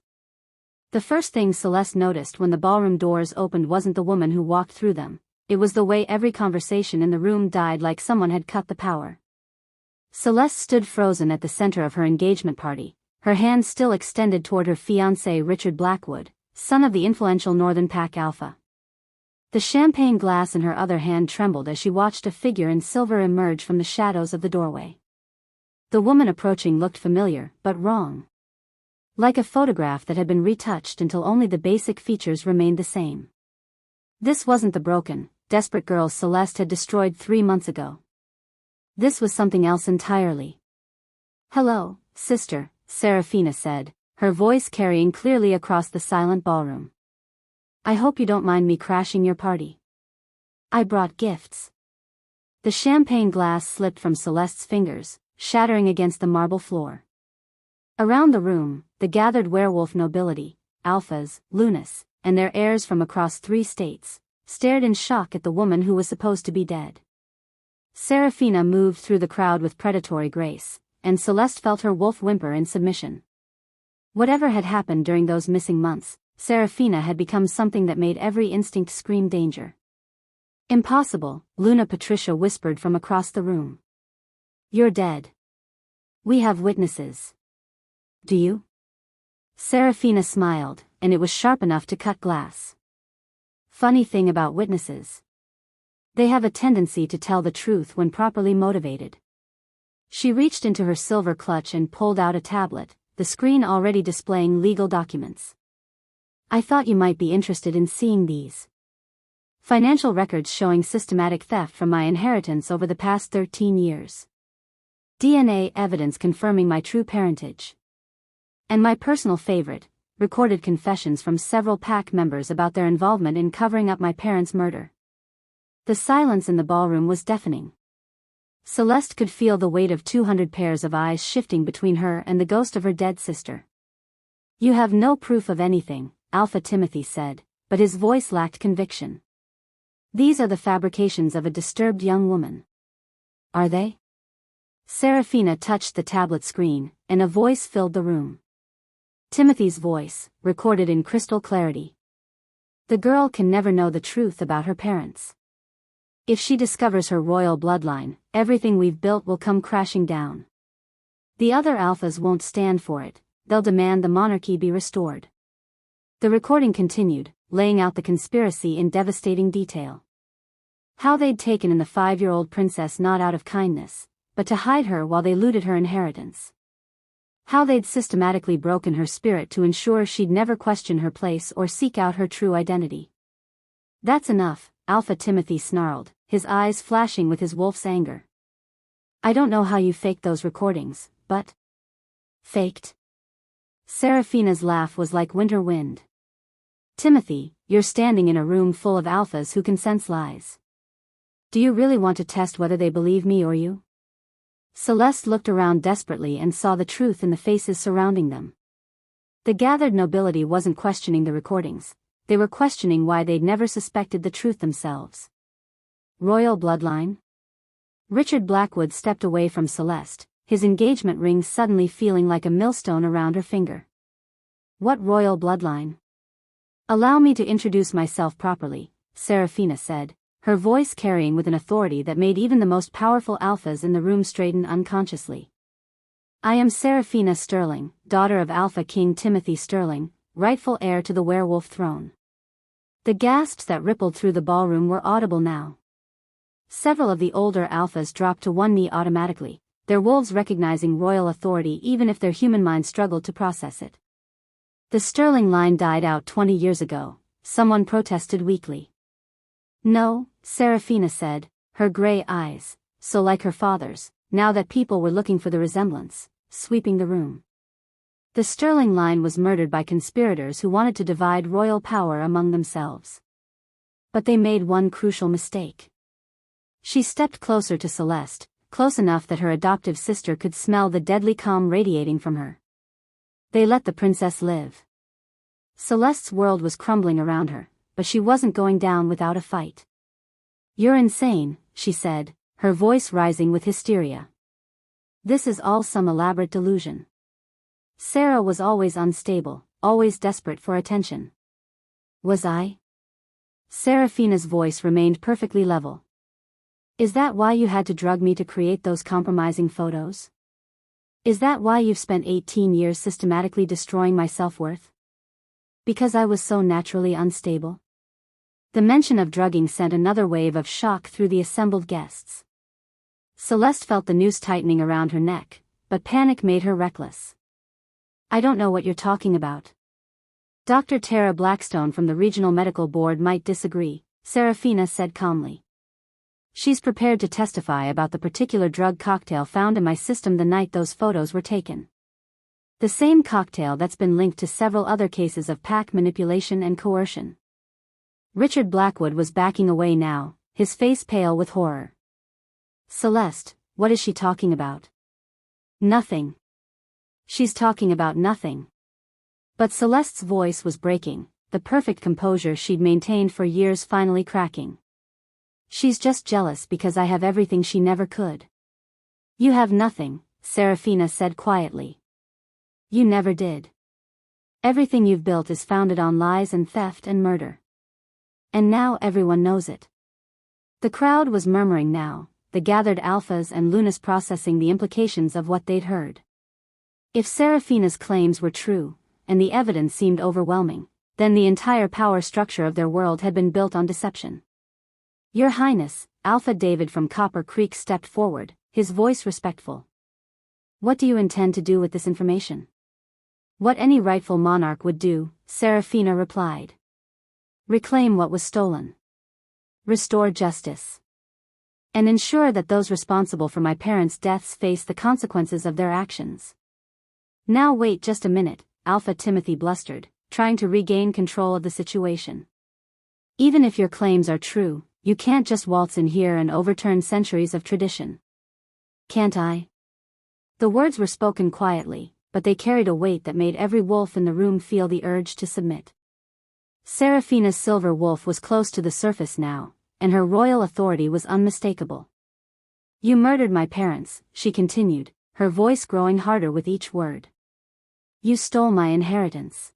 The first thing Celeste noticed when the ballroom doors opened wasn't the woman who walked through them, it was the way every conversation in the room died like someone had cut the power. Celeste stood frozen at the center of her engagement party, her hand still extended toward her fiancé Richard Blackwood, son of the influential Northern Pack Alpha. The champagne glass in her other hand trembled as she watched a figure in silver emerge from the shadows of the doorway. The woman approaching looked familiar, but wrong. Like a photograph that had been retouched until only the basic features remained the same. This wasn't the broken, desperate girl Celeste had destroyed 3 months ago. This was something else entirely. Hello, sister, Seraphina said, her voice carrying clearly across the silent ballroom. I hope you don't mind me crashing your party. I brought gifts. The champagne glass slipped from Celeste's fingers, shattering against the marble floor. Around the room, the gathered werewolf nobility, alphas, lunas, and their heirs from across 3 states, stared in shock at the woman who was supposed to be dead. Seraphina moved through the crowd with predatory grace, and Celeste felt her wolf whimper in submission. Whatever had happened during those missing months, Seraphina had become something that made every instinct scream danger. Impossible, Luna Patricia whispered from across the room. You're dead. We have witnesses. Do you? Seraphina smiled, and it was sharp enough to cut glass. Funny thing about witnesses. They have a tendency to tell the truth when properly motivated. She reached into her silver clutch and pulled out a tablet, the screen already displaying legal documents. I thought you might be interested in seeing these. Financial records showing systematic theft from my inheritance over the past 13 years. DNA evidence confirming my true parentage. And my personal favorite, recorded confessions from several pack members about their involvement in covering up my parents' murder. The silence in the ballroom was deafening. Celeste could feel the weight of 200 pairs of eyes shifting between her and the ghost of her dead sister. You have no proof of anything, Alpha Timothy said, but his voice lacked conviction. These are the fabrications of a disturbed young woman. Are they? Seraphina touched the tablet screen, and a voice filled the room. Timothy's voice, recorded in crystal clarity. The girl can never know the truth about her parents. If she discovers her royal bloodline, everything we've built will come crashing down. The other alphas won't stand for it, they'll demand the monarchy be restored. The recording continued, laying out the conspiracy in devastating detail. How they'd taken in the 5-year-old princess not out of kindness, but to hide her while they looted her inheritance. How they'd systematically broken her spirit to ensure she'd never question her place or seek out her true identity. That's enough, Alpha Timothy snarled, his eyes flashing with his wolf's anger. I don't know how you faked those recordings, but... Faked? Seraphina's laugh was like winter wind. Timothy, you're standing in a room full of alphas who can sense lies. Do you really want to test whether they believe me or you? Celeste looked around desperately and saw the truth in the faces surrounding them. The gathered nobility wasn't questioning the recordings, they were questioning why they'd never suspected the truth themselves. Royal bloodline? Richard Blackwood stepped away from Celeste, his engagement ring suddenly feeling like a millstone around her finger. What royal bloodline? Allow me to introduce myself properly, Seraphina said, her voice carrying with an authority that made even the most powerful alphas in the room straighten unconsciously. I am Seraphina Sterling, daughter of Alpha King Timothy Sterling, rightful heir to the werewolf throne. The gasps that rippled through the ballroom were audible now. Several of the older alphas dropped to one knee automatically, their wolves recognizing royal authority even if their human minds struggled to process it. The Sterling line died out 20 years ago, someone protested weakly. No, Seraphina said, her gray eyes, so like her father's, now that people were looking for the resemblance, sweeping the room. The Sterling line was murdered by conspirators who wanted to divide royal power among themselves. But they made one crucial mistake. She stepped closer to Celeste, close enough that her adoptive sister could smell the deadly calm radiating from her. They let the princess live. Celeste's world was crumbling around her, but she wasn't going down without a fight. You're insane, she said, her voice rising with hysteria. This is all some elaborate delusion. Sarah was always unstable, always desperate for attention. Was I? Seraphina's voice remained perfectly level. Is that why you had to drug me to create those compromising photos? Is that why you've spent 18 years systematically destroying my self-worth? Because I was so naturally unstable? The mention of drugging sent another wave of shock through the assembled guests. Celeste felt the noose tightening around her neck, but panic made her reckless. I don't know what you're talking about. Dr. Tara Blackstone from the Regional Medical Board might disagree, Seraphina said calmly. She's prepared to testify about the particular drug cocktail found in my system the night those photos were taken. The same cocktail that's been linked to several other cases of pack manipulation and coercion. Richard Blackwood was backing away now, his face pale with horror. Celeste, what is she talking about? Nothing. She's talking about nothing. But Celeste's voice was breaking, the perfect composure she'd maintained for years finally cracking. She's just jealous because I have everything she never could. You have nothing, Seraphina said quietly. You never did. Everything you've built is founded on lies and theft and murder. And now everyone knows it. The crowd was murmuring now, the gathered alphas and Lunas processing the implications of what they'd heard. If Seraphina's claims were true, and the evidence seemed overwhelming, then the entire power structure of their world had been built on deception. Your Highness, Alpha David from Copper Creek stepped forward, his voice respectful. What do you intend to do with this information? What any rightful monarch would do, Seraphina replied. Reclaim what was stolen. Restore justice. And ensure that those responsible for my parents' deaths face the consequences of their actions. Now wait just a minute, Alpha Timothy blustered, trying to regain control of the situation. Even if your claims are true, you can't just waltz in here and overturn centuries of tradition. Can't I? The words were spoken quietly, but they carried a weight that made every wolf in the room feel the urge to submit. Seraphina's silver wolf was close to the surface now, and her royal authority was unmistakable. You murdered my parents, she continued, her voice growing harder with each word. You stole my inheritance.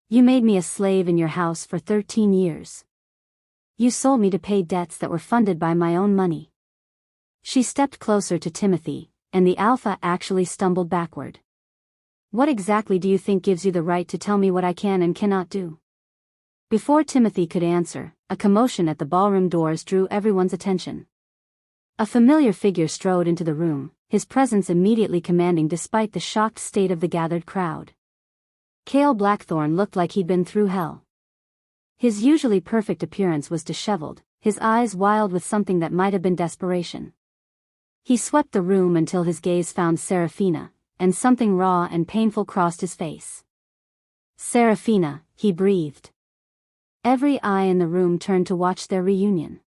You made me a slave in your house for 13 years. You sold me to pay debts that were funded by my own money. She stepped closer to Timothy, and the alpha actually stumbled backward. What exactly do you think gives you the right to tell me what I can and cannot do? Before Timothy could answer, a commotion at the ballroom doors drew everyone's attention. A familiar figure strode into the room, his presence immediately commanding despite the shocked state of the gathered crowd. Kael Blackthorne looked like he'd been through hell. His usually perfect appearance was disheveled, his eyes wild with something that might have been desperation. He swept the room until his gaze found Seraphina, and something raw and painful crossed his face. Seraphina, he breathed. Every eye in the room turned to watch their reunion.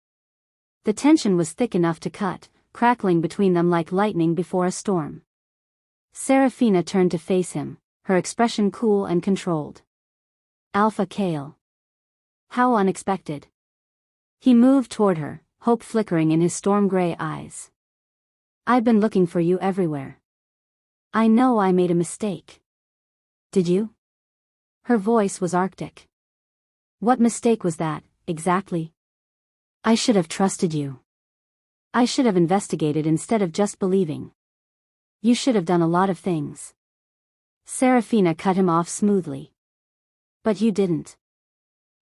The tension was thick enough to cut, crackling between them like lightning before a storm. Seraphina turned to face him, her expression cool and controlled. Alpha Kael. How unexpected. He moved toward her, hope flickering in his storm-gray eyes. I've been looking for you everywhere. I know I made a mistake. Did you? Her voice was arctic. What mistake was that, exactly? I should have trusted you. I should have investigated instead of just believing. You should have done a lot of things. Seraphina cut him off smoothly. But you didn't.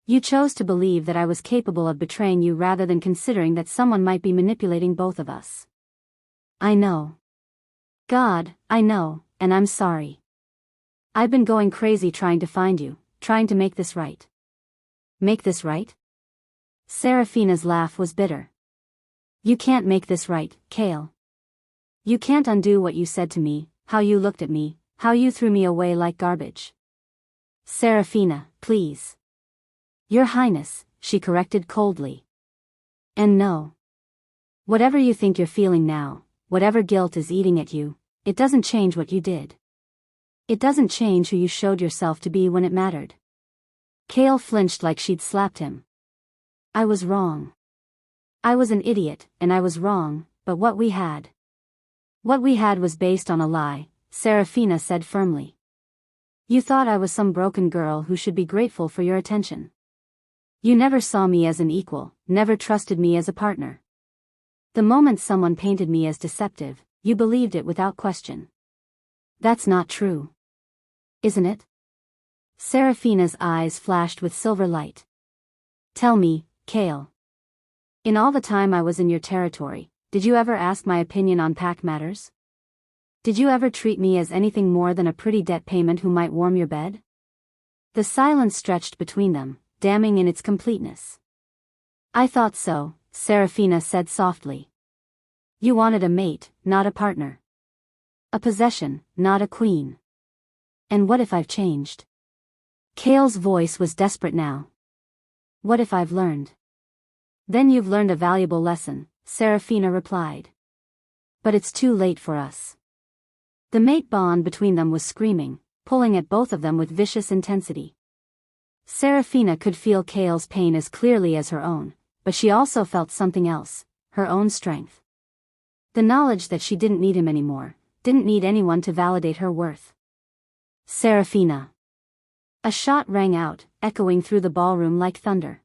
You chose to believe that I was capable of betraying you rather than considering that someone might be manipulating both of us. I know. God, I know, and I'm sorry. I've been going crazy trying to find you, trying to make this right. Make this right? Seraphina's laugh was bitter. You can't make this right, Kael. You can't undo what you said to me, how you looked at me, how you threw me away like garbage. Seraphina, please. Your Highness, she corrected coldly. And no. Whatever you think you're feeling now, whatever guilt is eating at you, it doesn't change what you did. It doesn't change who you showed yourself to be when it mattered. Kael flinched like she'd slapped him. I was wrong. I was an idiot, and I was wrong, but what we had was based on a lie, Seraphina said firmly. You thought I was some broken girl who should be grateful for your attention. You never saw me as an equal, never trusted me as a partner. The moment someone painted me as deceptive, you believed it without question. That's not true. Isn't it? Seraphina's eyes flashed with silver light. Tell me, Kael. In all the time I was in your territory, did you ever ask my opinion on pack matters? Did you ever treat me as anything more than a pretty debt payment who might warm your bed? The silence stretched between them, damning in its completeness. I thought so, Seraphina said softly. You wanted a mate, not a partner. A possession, not a queen. And what if I've changed? Kael's voice was desperate now. What if I've learned? Then you've learned a valuable lesson, Seraphina replied. But it's too late for us. The mate bond between them was screaming, pulling at both of them with vicious intensity. Seraphina could feel Kael's pain as clearly as her own, but she also felt something else, her own strength. The knowledge that she didn't need him anymore, didn't need anyone to validate her worth. Seraphina. A shot rang out, echoing through the ballroom like thunder.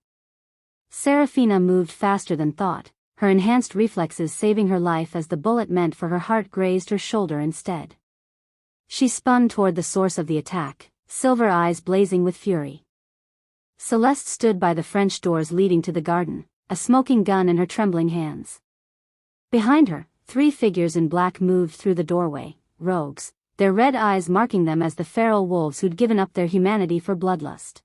Seraphina moved faster than thought, her enhanced reflexes saving her life as the bullet meant for her heart grazed her shoulder instead. She spun toward the source of the attack, silver eyes blazing with fury. Celeste stood by the French doors leading to the garden, a smoking gun in her trembling hands. Behind her, 3 figures in black moved through the doorway, rogues, their red eyes marking them as the feral wolves who'd given up their humanity for bloodlust.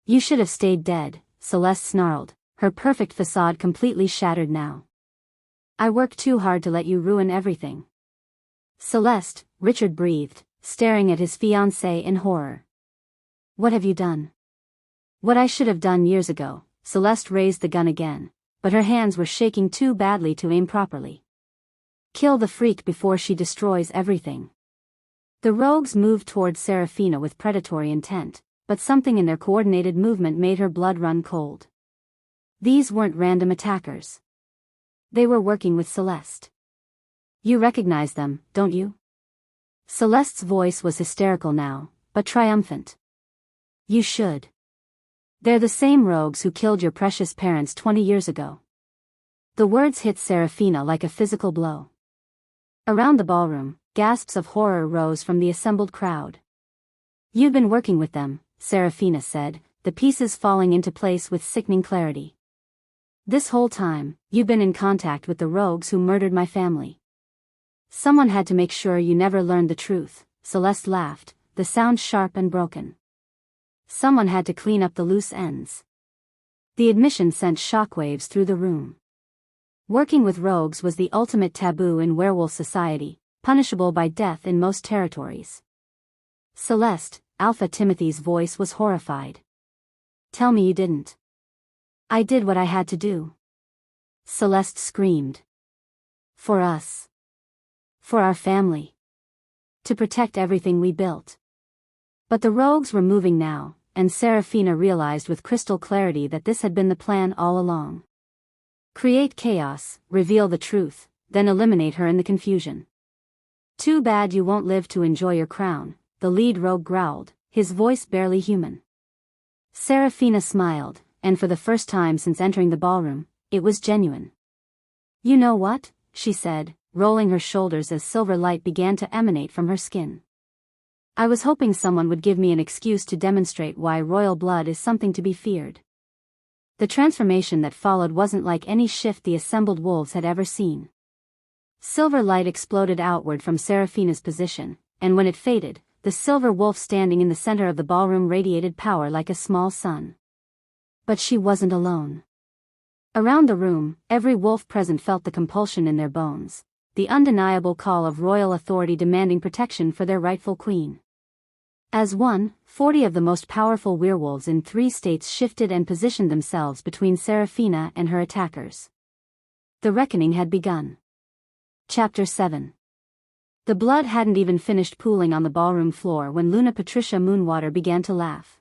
You should have stayed dead, Celeste snarled, her perfect facade completely shattered now. I worked too hard to let you ruin everything. Celeste, Richard breathed, staring at his fiancée in horror. What have you done? What I should have done years ago. Celeste raised the gun again, but her hands were shaking too badly to aim properly. Kill the freak before she destroys everything. The rogues moved toward Seraphina with predatory intent, but something in their coordinated movement made her blood run cold. These weren't random attackers. They were working with Celeste. You recognize them, don't you? Celeste's voice was hysterical now, but triumphant. You should. They're the same rogues who killed your precious parents 20 years ago. The words hit Seraphina like a physical blow. Around the ballroom, gasps of horror rose from the assembled crowd. You've been working with them, Seraphina said, the pieces falling into place with sickening clarity. This whole time, you've been in contact with the rogues who murdered my family. Someone had to make sure you never learned the truth, Celeste laughed, the sound sharp and broken. Someone had to clean up the loose ends. The admission sent shockwaves through the room. Working with rogues was the ultimate taboo in werewolf society, punishable by death in most territories. Celeste, Alpha Timothy's voice was horrified. Tell me you didn't. I did what I had to do. Celeste screamed. For us. For our family. To protect everything we built. But the rogues were moving now, and Seraphina realized with crystal clarity that this had been the plan all along. Create chaos, reveal the truth, then eliminate her in the confusion. Too bad you won't live to enjoy your crown, the lead rogue growled, his voice barely human. Seraphina smiled, and for the first time since entering the ballroom, it was genuine. You know what? She said, rolling her shoulders as silver light began to emanate from her skin. I was hoping someone would give me an excuse to demonstrate why royal blood is something to be feared. The transformation that followed wasn't like any shift the assembled wolves had ever seen. Silver light exploded outward from Seraphina's position, and when it faded, the silver wolf standing in the center of the ballroom radiated power like a small sun. But she wasn't alone. Around the room, every wolf present felt the compulsion in their bones, the undeniable call of royal authority demanding protection for their rightful queen. As one, 40 of the most powerful werewolves in 3 states shifted and positioned themselves between Seraphina and her attackers. The reckoning had begun. Chapter 7. The blood hadn't even finished pooling on the ballroom floor when Luna Patricia Moonwater began to laugh.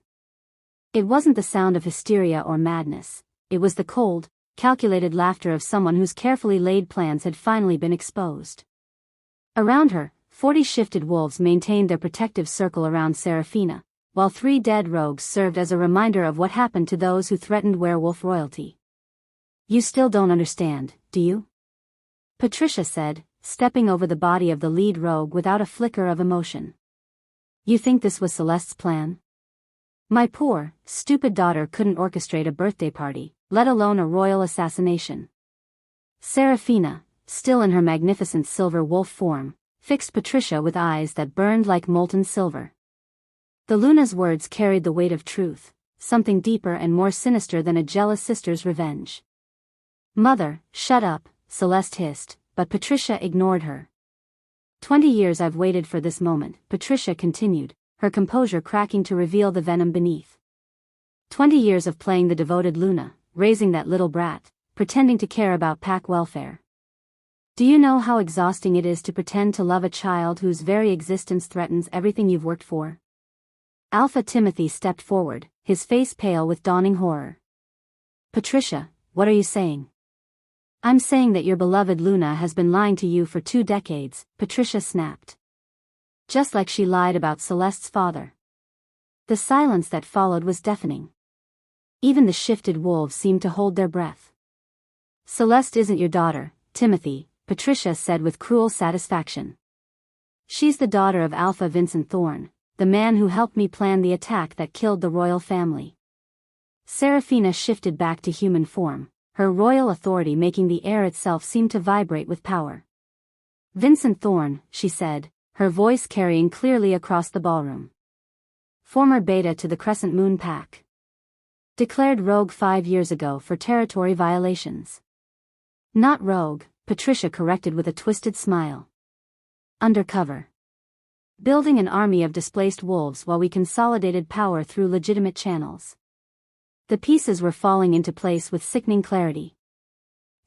It wasn't the sound of hysteria or madness, it was the cold, calculated laughter of someone whose carefully laid plans had finally been exposed. Around her, 40 shifted wolves maintained their protective circle around Seraphina, while 3 dead rogues served as a reminder of what happened to those who threatened werewolf royalty. You still don't understand, do you? Patricia said, stepping over the body of the lead rogue without a flicker of emotion. You think this was Celeste's plan? My poor, stupid daughter couldn't orchestrate a birthday party, let alone a royal assassination. Seraphina, still in her magnificent silver wolf form, fixed Patricia with eyes that burned like molten silver. The Luna's words carried the weight of truth, something deeper and more sinister than a jealous sister's revenge. Mother, shut up, Celeste hissed, but Patricia ignored her. 20 years I've waited for this moment, Patricia continued, her composure cracking to reveal the venom beneath. 20 years of playing the devoted Luna, raising that little brat, pretending to care about pack welfare. Do you know how exhausting it is to pretend to love a child whose very existence threatens everything you've worked for? Alpha Timothy stepped forward, his face pale with dawning horror. Patricia, what are you saying? I'm saying that your beloved Luna has been lying to you for 2 decades, Patricia snapped. Just like she lied about Celeste's father. The silence that followed was deafening. Even the shifted wolves seemed to hold their breath. Celeste isn't your daughter, Timothy, Patricia said with cruel satisfaction. She's the daughter of Alpha Vincent Thorne, the man who helped me plan the attack that killed the royal family. Seraphina shifted back to human form, her royal authority making the air itself seem to vibrate with power. Vincent Thorne, she said, her voice carrying clearly across the ballroom. Former beta to the Crescent Moon Pack. Declared rogue 5 years ago for territory violations. Not rogue, Patricia corrected with a twisted smile. Undercover. Building an army of displaced wolves while we consolidated power through legitimate channels. The pieces were falling into place with sickening clarity.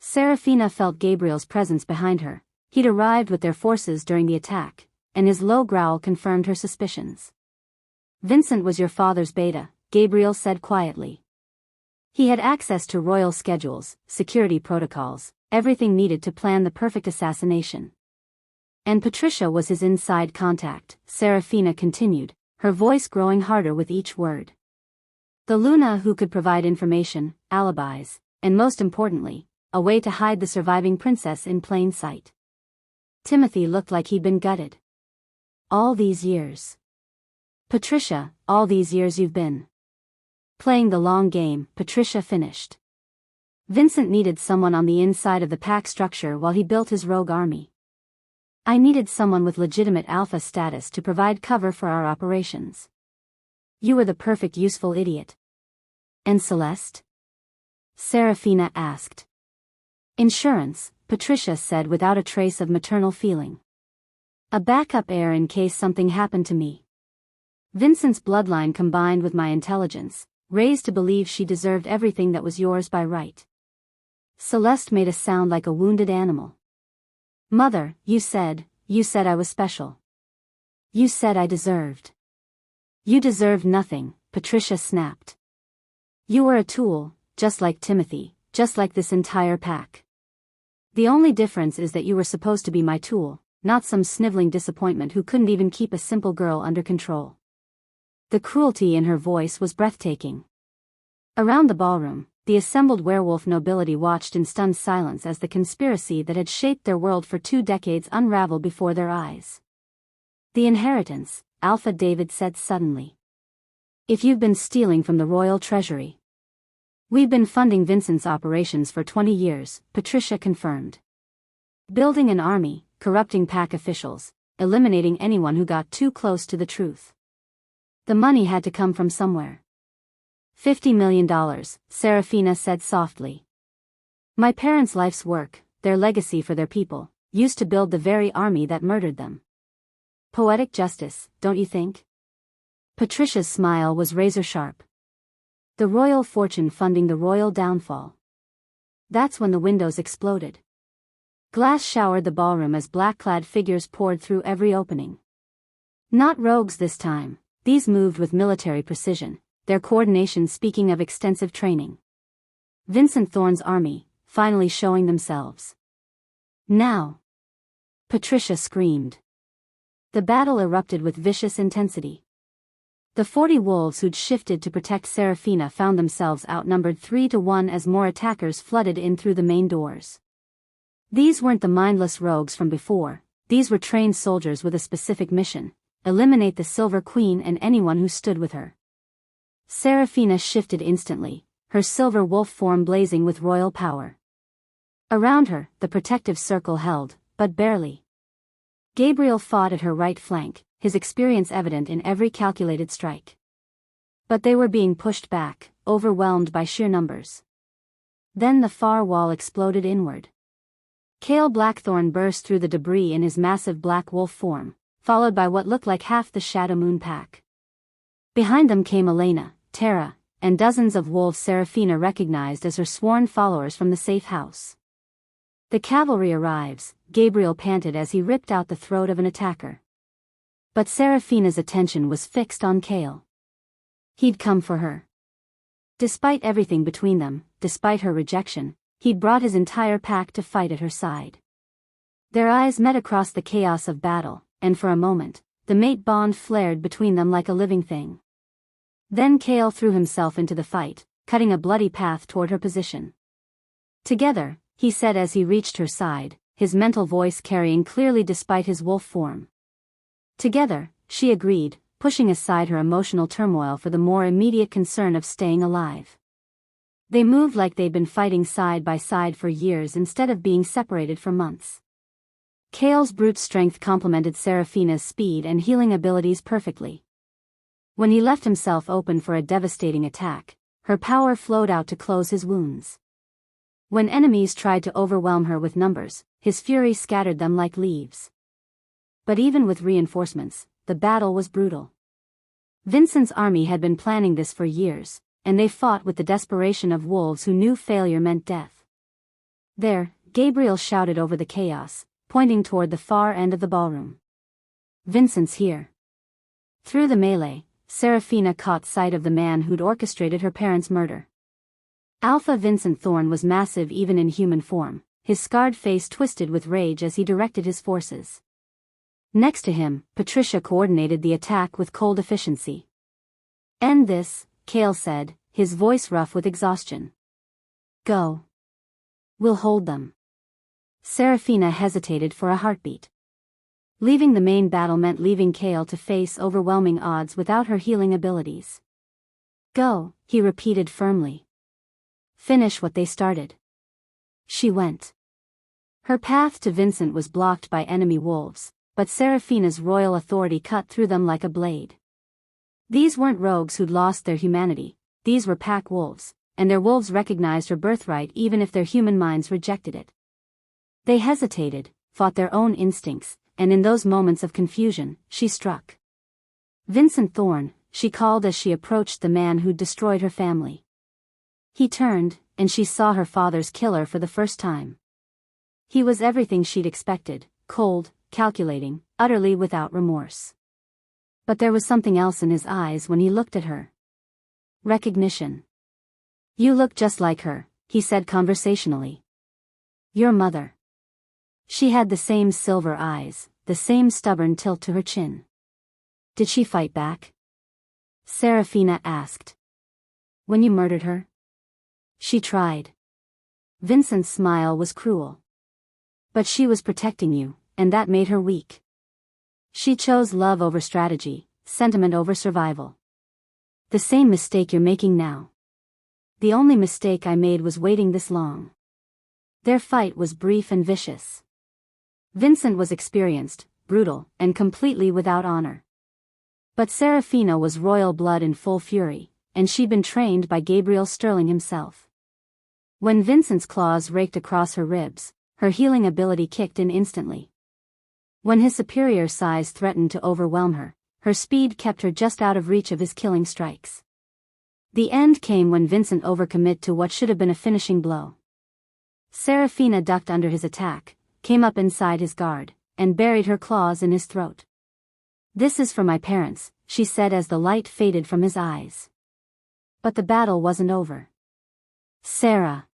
Seraphina felt Gabriel's presence behind her. He'd arrived with their forces during the attack, and his low growl confirmed her suspicions. Vincent was your father's beta, Gabriel said quietly. He had access to royal schedules, security protocols, everything needed to plan the perfect assassination. And Patricia was his inside contact, Seraphina continued, her voice growing harder with each word. The Luna who could provide information, alibis, and most importantly, a way to hide the surviving princess in plain sight. Timothy looked like he'd been gutted. All these years. Patricia, all these years you've been playing the long game, Patricia finished. Vincent needed someone on the inside of the pack structure while he built his rogue army. I needed someone with legitimate alpha status to provide cover for our operations. You were the perfect useful idiot. And Celeste? Seraphina asked. Insurance, Patricia said without a trace of maternal feeling. A backup heir in case something happened to me. Vincent's bloodline combined with my intelligence, raised to believe she deserved everything that was yours by right. Celeste made a sound like a wounded animal. Mother, you said I was special. You said I deserved. You deserved nothing, Patricia snapped. You were a tool, just like Timothy, just like this entire pack. The only difference is that you were supposed to be my tool, not some sniveling disappointment who couldn't even keep a simple girl under control. The cruelty in her voice was breathtaking. Around the ballroom, the assembled werewolf nobility watched in stunned silence as the conspiracy that had shaped their world for 2 decades unraveled before their eyes. The inheritance, Alpha David said suddenly. If you've been stealing from the royal treasury. We've been funding Vincent's operations for 20 years, Patricia confirmed. Building an army, corrupting pack officials, eliminating anyone who got too close to the truth. The money had to come from somewhere. $50 million, Seraphina said softly. My parents' life's work, their legacy for their people, used to build the very army that murdered them. Poetic justice, don't you think? Patricia's smile was razor-sharp. The royal fortune funding the royal downfall. That's when the windows exploded. Glass showered the ballroom as black-clad figures poured through every opening. Not rogues this time, these moved with military precision, their coordination speaking of extensive training. Vincent Thorne's army, finally showing themselves. Now! Patricia screamed. The battle erupted with vicious intensity. The 40 wolves who'd shifted to protect Seraphina found themselves outnumbered 3-1 as more attackers flooded in through the main doors. These weren't the mindless rogues from before, these were trained soldiers with a specific mission: eliminate the Silver Queen and anyone who stood with her. Seraphina shifted instantly, her silver wolf form blazing with royal power. Around her, the protective circle held, but barely. Gabriel fought at her right flank, his experience evident in every calculated strike. But they were being pushed back, overwhelmed by sheer numbers. Then the far wall exploded inward. Kael Blackthorne burst through the debris in his massive black wolf form, followed by what looked like half the Shadow Moon pack. Behind them came Elena, Tara, and dozens of wolves Seraphina recognized as her sworn followers from the safe house. The cavalry arrives, Gabriel panted as he ripped out the throat of an attacker. But Seraphina's attention was fixed on Kael. He'd come for her. Despite everything between them, despite her rejection, he'd brought his entire pack to fight at her side. Their eyes met across the chaos of battle, and for a moment, the mate bond flared between them like a living thing. Then Kael threw himself into the fight, cutting a bloody path toward her position. Together, he said as he reached her side, his mental voice carrying clearly despite his wolf form. Together, she agreed, pushing aside her emotional turmoil for the more immediate concern of staying alive. They moved like they'd been fighting side by side for years instead of being separated for months. Kael's brute strength complemented Seraphina's speed and healing abilities perfectly. When he left himself open for a devastating attack, her power flowed out to close his wounds. When enemies tried to overwhelm her with numbers, his fury scattered them like leaves. But even with reinforcements, the battle was brutal. Vincent's army had been planning this for years, and they fought with the desperation of wolves who knew failure meant death. There, Gabriel shouted over the chaos, pointing toward the far end of the ballroom. Vincent's here. Through the melee, Seraphina caught sight of the man who'd orchestrated her parents' murder. Alpha Vincent Thorne was massive even in human form, his scarred face twisted with rage as he directed his forces. Next to him, Patricia coordinated the attack with cold efficiency. "End this," Kael said, his voice rough with exhaustion. "Go. We'll hold them." Seraphina hesitated for a heartbeat. Leaving the main battle meant leaving Kael to face overwhelming odds without her healing abilities. "Go," he repeated firmly. "Finish what they started." She went. Her path to Vincent was blocked by enemy wolves, but Seraphina's royal authority cut through them like a blade. These weren't rogues who'd lost their humanity, these were pack wolves, and their wolves recognized her birthright even if their human minds rejected it. They hesitated, fought their own instincts, and in those moments of confusion, she struck. "Vincent Thorne," she called as she approached the man who'd destroyed her family. He turned, and she saw her father's killer for the first time. He was everything she'd expected, cold, calculating, utterly without remorse. But there was something else in his eyes when he looked at her. Recognition. "You look just like her," he said conversationally. "Your mother." She had the same silver eyes, the same stubborn tilt to her chin. "Did she fight back?" Seraphina asked. "When you murdered her?" "She tried." Vincent's smile was cruel. "But she was protecting you, and that made her weak. She chose love over strategy, sentiment over survival. The same mistake you're making now. The only mistake I made was waiting this long." Their fight was brief and vicious. Vincent was experienced, brutal, and completely without honor. But Seraphina was royal blood in full fury, and she'd been trained by Gabriel Sterling himself. When Vincent's claws raked across her ribs, her healing ability kicked in instantly. When his superior size threatened to overwhelm her, her speed kept her just out of reach of his killing strikes. The end came when Vincent overcommitted to what should have been a finishing blow. Seraphina ducked under his attack, came up inside his guard, and buried her claws in his throat. "This is for my parents," she said as the light faded from his eyes. But the battle wasn't over. "Sarah."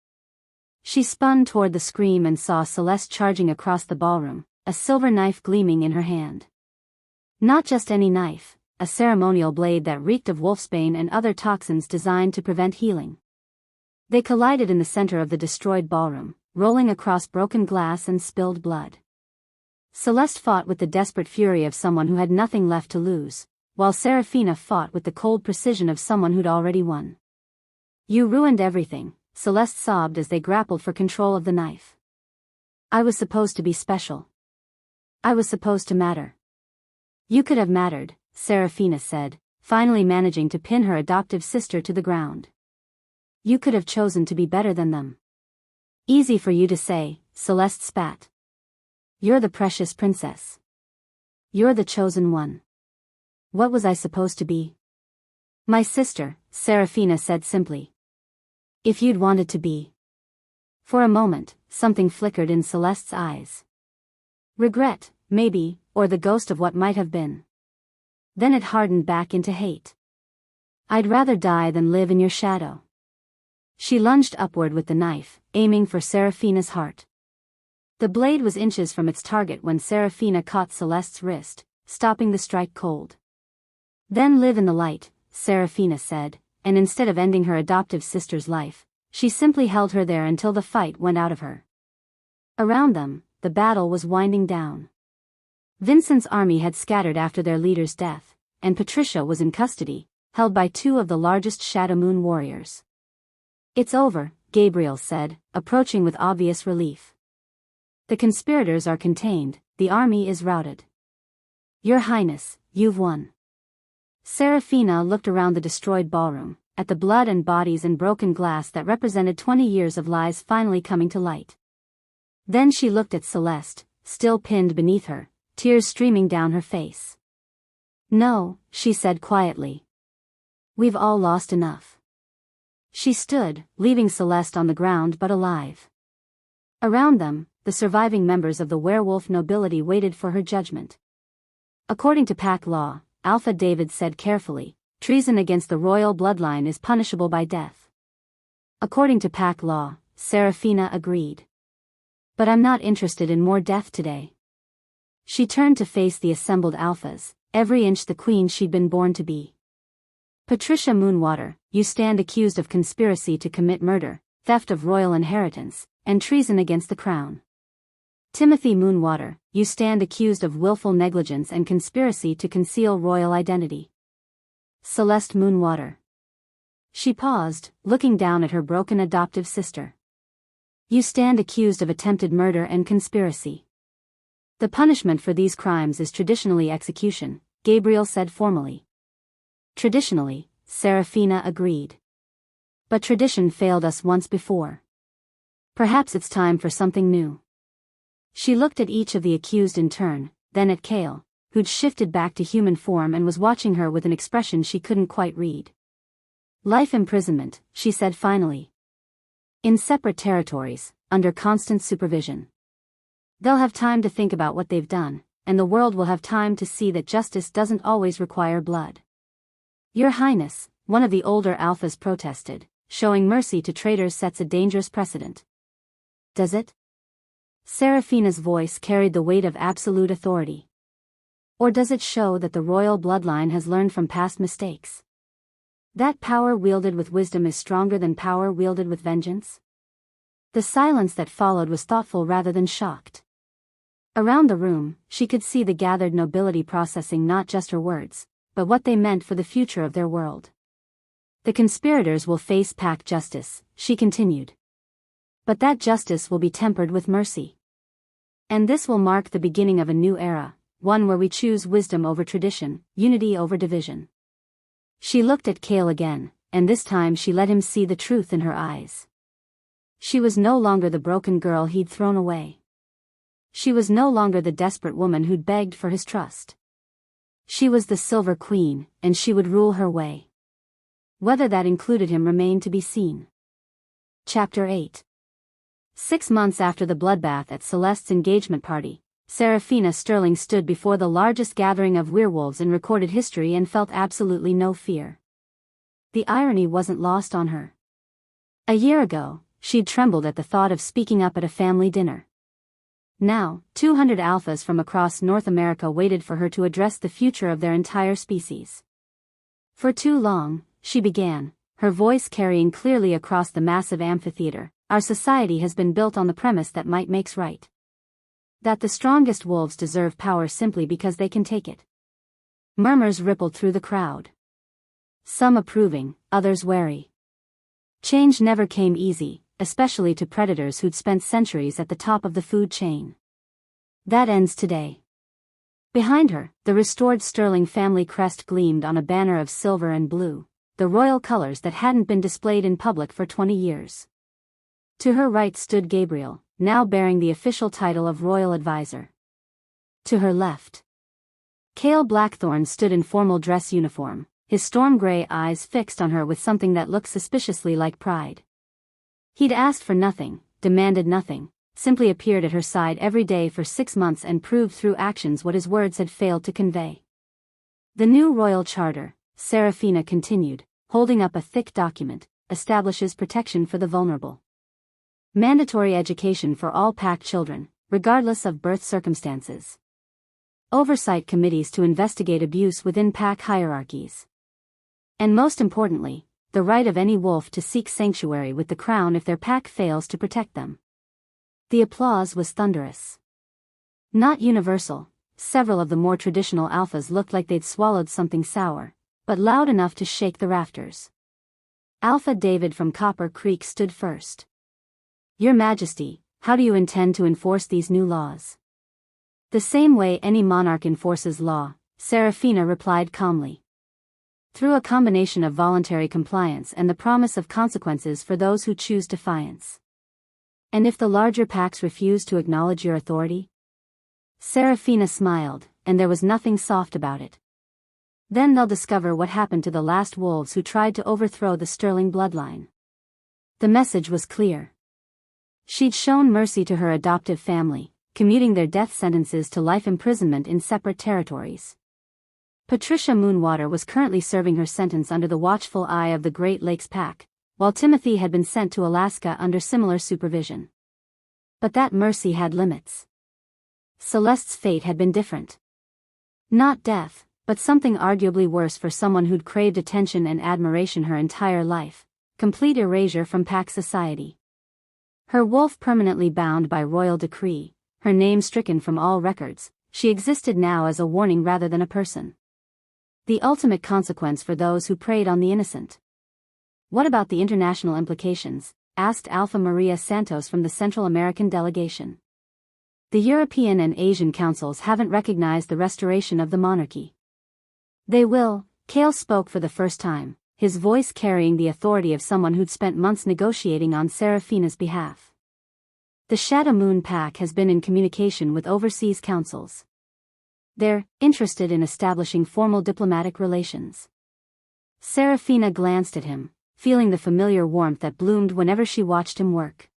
She spun toward the scream and saw Celeste charging across the ballroom, a silver knife gleaming in her hand. Not just any knife, a ceremonial blade that reeked of wolfsbane and other toxins designed to prevent healing. They collided in the center of the destroyed ballroom, rolling across broken glass and spilled blood. Celeste fought with the desperate fury of someone who had nothing left to lose, while Seraphina fought with the cold precision of someone who'd already won. "You ruined everything," Celeste sobbed as they grappled for control of the knife. "I was supposed to be special. I was supposed to matter." "You could have mattered," Seraphina said, finally managing to pin her adoptive sister to the ground. "You could have chosen to be better than them." "Easy for you to say," Celeste spat. "You're the precious princess. You're the chosen one. What was I supposed to be?" "My sister," Seraphina said simply. "If you'd wanted to be." For a moment, something flickered in Celeste's eyes. Regret, maybe, or the ghost of what might have been. Then it hardened back into hate. "I'd rather die than live in your shadow." She lunged upward with the knife, aiming for Seraphina's heart. The blade was inches from its target when Seraphina caught Celeste's wrist, stopping the strike cold. "Then live in the light," Seraphina said, and instead of ending her adoptive sister's life, she simply held her there until the fight went out of her. Around them, the battle was winding down. Vincent's army had scattered after their leader's death, and Patricia was in custody, held by two of the largest Shadow Moon warriors. "It's over," Gabriel said, approaching with obvious relief. "The conspirators are contained, the army is routed. Your Highness, you've won." Seraphina looked around the destroyed ballroom, at the blood and bodies and broken glass that represented 20 years of lies finally coming to light. Then she looked at Celeste, still pinned beneath her, tears streaming down her face. "No," she said quietly. "We've all lost enough." She stood, leaving Celeste on the ground but alive. Around them, the surviving members of the werewolf nobility waited for her judgment. "According to pack law," Alpha David said carefully, "treason against the royal bloodline is punishable by death." "According to pack law," Seraphina agreed. But I'm not interested in more death today. She turned to face the assembled alphas, every inch the queen she'd been born to be. Patricia Moonwater, you stand accused of conspiracy to commit murder, theft of royal inheritance, and treason against the crown. Timothy Moonwater, you stand accused of willful negligence and conspiracy to conceal royal identity. Celeste Moonwater. She paused, looking down at her broken adoptive sister. You stand accused of attempted murder and conspiracy. The punishment for these crimes is traditionally execution, Gabriel said formally. Traditionally, Seraphina agreed. But tradition failed us once before. Perhaps it's time for something new. She looked at each of the accused in turn, then at Kael, who'd shifted back to human form and was watching her with an expression she couldn't quite read. Life imprisonment, she said finally. In separate territories, under constant supervision. They'll have time to think about what they've done, and the world will have time to see that justice doesn't always require blood. Your Highness, one of the older alphas protested, showing mercy to traitors sets a dangerous precedent. Does it? Seraphina's voice carried the weight of absolute authority. Or does it show that the royal bloodline has learned from past mistakes? That power wielded with wisdom is stronger than power wielded with vengeance? The silence that followed was thoughtful rather than shocked. Around the room, she could see the gathered nobility processing not just her words, but what they meant for the future of their world. The conspirators will face pack justice, she continued. But that justice will be tempered with mercy. And this will mark the beginning of a new era, one where we choose wisdom over tradition, unity over division. She looked at Kael again, and this time she let him see the truth in her eyes. She was no longer the broken girl he'd thrown away. She was no longer the desperate woman who'd begged for his trust. She was the Silver Queen, and she would rule her way. Whether that included him remained to be seen. Chapter 8. 6 months after the bloodbath at Celeste's engagement party, Seraphina Sterling stood before the largest gathering of werewolves in recorded history and felt absolutely no fear. The irony wasn't lost on her. A year ago, she'd trembled at the thought of speaking up at a family dinner. Now, 200 alphas from across North America waited for her to address the future of their entire species. For too long, she began, her voice carrying clearly across the massive amphitheater, our society has been built on the premise that might makes right. That the strongest wolves deserve power simply because they can take it. Murmurs rippled through the crowd. Some approving, others wary. Change never came easy, especially to predators who'd spent centuries at the top of the food chain. That ends today. Behind her, the restored Sterling family crest gleamed on a banner of silver and blue, the royal colors that hadn't been displayed in public for 20 years. To her right stood Gabriel, now bearing the official title of Royal Advisor. To her left, Kael Blackthorne stood in formal dress uniform, his storm gray eyes fixed on her with something that looked suspiciously like pride. He'd asked for nothing, demanded nothing, simply appeared at her side every day for 6 months and proved through actions what his words had failed to convey. The new royal charter, Seraphina continued, holding up a thick document, establishes protection for the vulnerable. Mandatory education for all pack children, regardless of birth circumstances. Oversight committees to investigate abuse within pack hierarchies. And most importantly, the right of any wolf to seek sanctuary with the crown if their pack fails to protect them. The applause was thunderous. Not universal, several of the more traditional alphas looked like they'd swallowed something sour, but loud enough to shake the rafters. Alpha David from Copper Creek stood first. Your Majesty, how do you intend to enforce these new laws? The same way any monarch enforces law, Seraphina replied calmly. Through a combination of voluntary compliance and the promise of consequences for those who choose defiance. And if the larger packs refuse to acknowledge your authority? Seraphina smiled, and there was nothing soft about it. Then they'll discover what happened to the last wolves who tried to overthrow the Sterling bloodline. The message was clear. She'd shown mercy to her adoptive family, commuting their death sentences to life imprisonment in separate territories. Patricia Moonwater was currently serving her sentence under the watchful eye of the Great Lakes Pack, while Timothy had been sent to Alaska under similar supervision. But that mercy had limits. Celeste's fate had been different. Not death, but something arguably worse for someone who'd craved attention and admiration her entire life: complete erasure from pack society. Her wolf permanently bound by royal decree, her name stricken from all records, she existed now as a warning rather than a person. The ultimate consequence for those who preyed on the innocent. "What about the international implications?" asked Alpha Maria Santos from the Central American delegation. "The European and Asian councils haven't recognized the restoration of the monarchy." "They will," Kael spoke for the first time, his voice carrying the authority of someone who'd spent months negotiating on Seraphina's behalf. "The Shadow Moon Pack has been in communication with overseas councils. They're interested in establishing formal diplomatic relations." Seraphina glanced at him, feeling the familiar warmth that bloomed whenever she watched him work.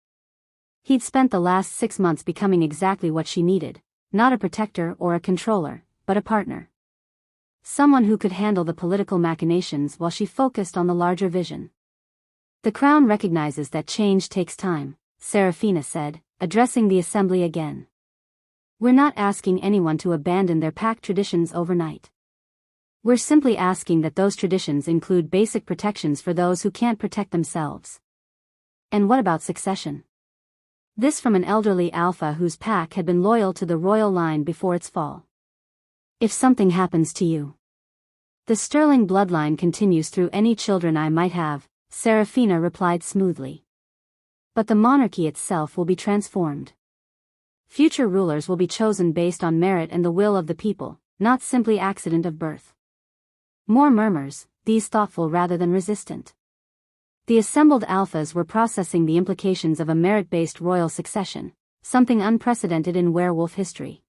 He'd spent the last 6 months becoming exactly what she needed: not a protector or a controller, but a partner. Someone who could handle the political machinations while she focused on the larger vision. "The Crown recognizes that change takes time," Seraphina said, addressing the assembly again. "We're not asking anyone to abandon their pack traditions overnight. We're simply asking that those traditions include basic protections for those who can't protect themselves." "And what about succession?" This from an elderly alpha whose pack had been loyal to the royal line before its fall. "If something happens to you, the sterling bloodline continues through any children I might have," Seraphina replied smoothly. "But the monarchy itself will be transformed. Future rulers will be chosen based on merit and the will of the people, not simply accident of birth." More murmurs, these thoughtful rather than resistant. The assembled alphas were processing the implications of a merit-based royal succession, something unprecedented in werewolf history.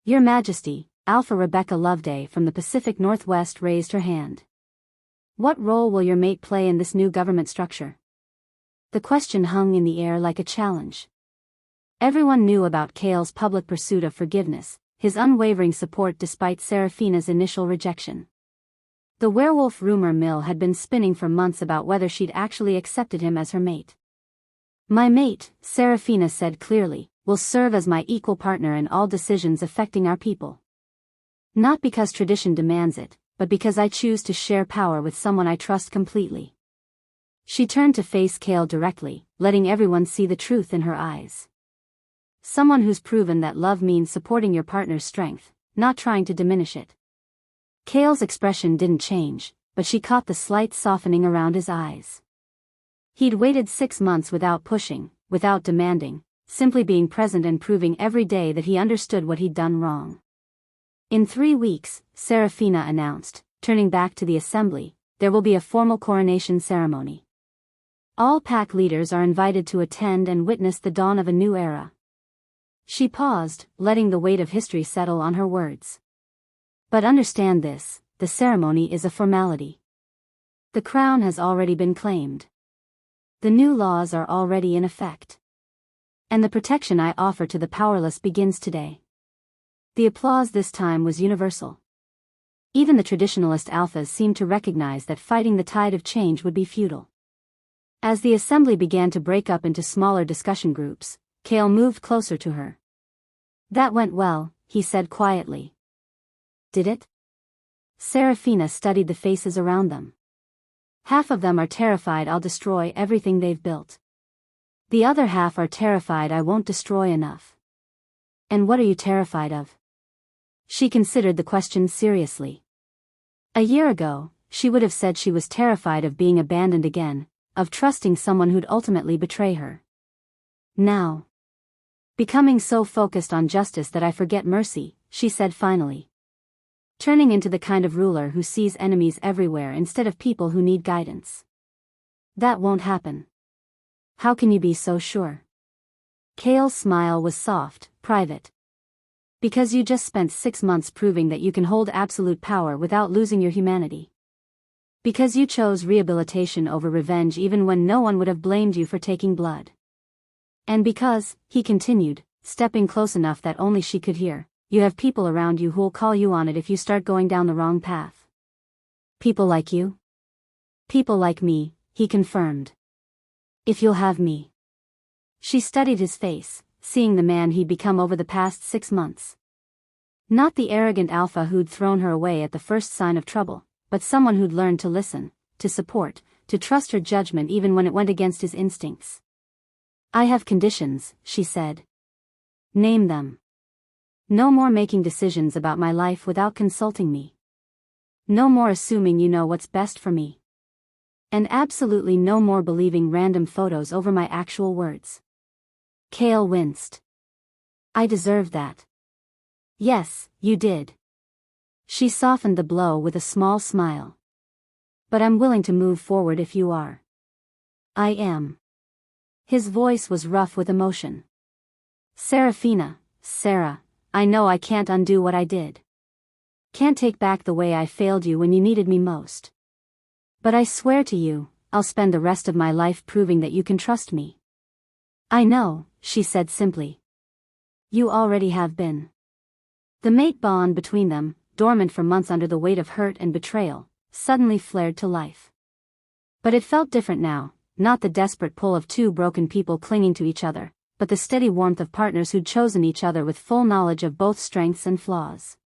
"Your Majesty," Alpha Rebecca Loveday from the Pacific Northwest raised her hand. "What role will your mate play in this new government structure?" The question hung in the air like a challenge. Everyone knew about Kael's public pursuit of forgiveness, his unwavering support despite Seraphina's initial rejection. The werewolf rumor mill had been spinning for months about whether she'd actually accepted him as her mate. "My mate," Seraphina said clearly, "will serve as my equal partner in all decisions affecting our people. Not because tradition demands it, but because I choose to share power with someone I trust completely." She turned to face Kael directly, letting everyone see the truth in her eyes. "Someone who's proven that love means supporting your partner's strength, not trying to diminish it." Kael's expression didn't change, but she caught the slight softening around his eyes. He'd waited 6 months without pushing, without demanding, simply being present and proving every day that he understood what he'd done wrong. "In 3 weeks," Seraphina announced, turning back to the assembly, "there will be a formal coronation ceremony. All pack leaders are invited to attend and witness the dawn of a new era." She paused, letting the weight of history settle on her words. "But understand this, the ceremony is a formality. The crown has already been claimed. The new laws are already in effect. And the protection I offer to the powerless begins today." The applause this time was universal. Even the traditionalist alphas seemed to recognize that fighting the tide of change would be futile. As the assembly began to break up into smaller discussion groups, Kael moved closer to her. "That went well," he said quietly. "Did it?" Seraphina studied the faces around them. "Half of them are terrified I'll destroy everything they've built. The other half are terrified I won't destroy enough." "And what are you terrified of?" She considered the question seriously. A year ago, she would have said she was terrified of being abandoned again, of trusting someone who'd ultimately betray her. Now, "Becoming so focused on justice that I forget mercy," she said finally. "Turning into the kind of ruler who sees enemies everywhere instead of people who need guidance. That won't happen." "How can you be so sure?" Kael's smile was soft, private. "Because you just spent 6 months proving that you can hold absolute power without losing your humanity. Because you chose rehabilitation over revenge even when no one would have blamed you for taking blood. And because," he continued, stepping close enough that only she could hear, "you have people around you who'll call you on it if you start going down the wrong path." "People like you?" "People like me," he confirmed. "If you'll have me." She studied his face, seeing the man he'd become over the past 6 months. Not the arrogant alpha who'd thrown her away at the first sign of trouble, but someone who'd learned to listen, to support, to trust her judgment even when it went against his instincts. "I have conditions," she said. "Name them. No more making decisions about my life without consulting me. No more assuming you know what's best for me. And absolutely no more believing random photos over my actual words." Kael winced. "I deserved that." "Yes, you did." She softened the blow with a small smile. "But I'm willing to move forward if you are." "I am." His voice was rough with emotion. "Seraphina, Sarah, I know I can't undo what I did. Can't take back the way I failed you when you needed me most. But I swear to you, I'll spend the rest of my life proving that you can trust me." "I know," she said simply. "You already have been." The mate bond between them, dormant for months under the weight of hurt and betrayal, suddenly flared to life. But it felt different now, not the desperate pull of two broken people clinging to each other, but the steady warmth of partners who'd chosen each other with full knowledge of both strengths and flaws.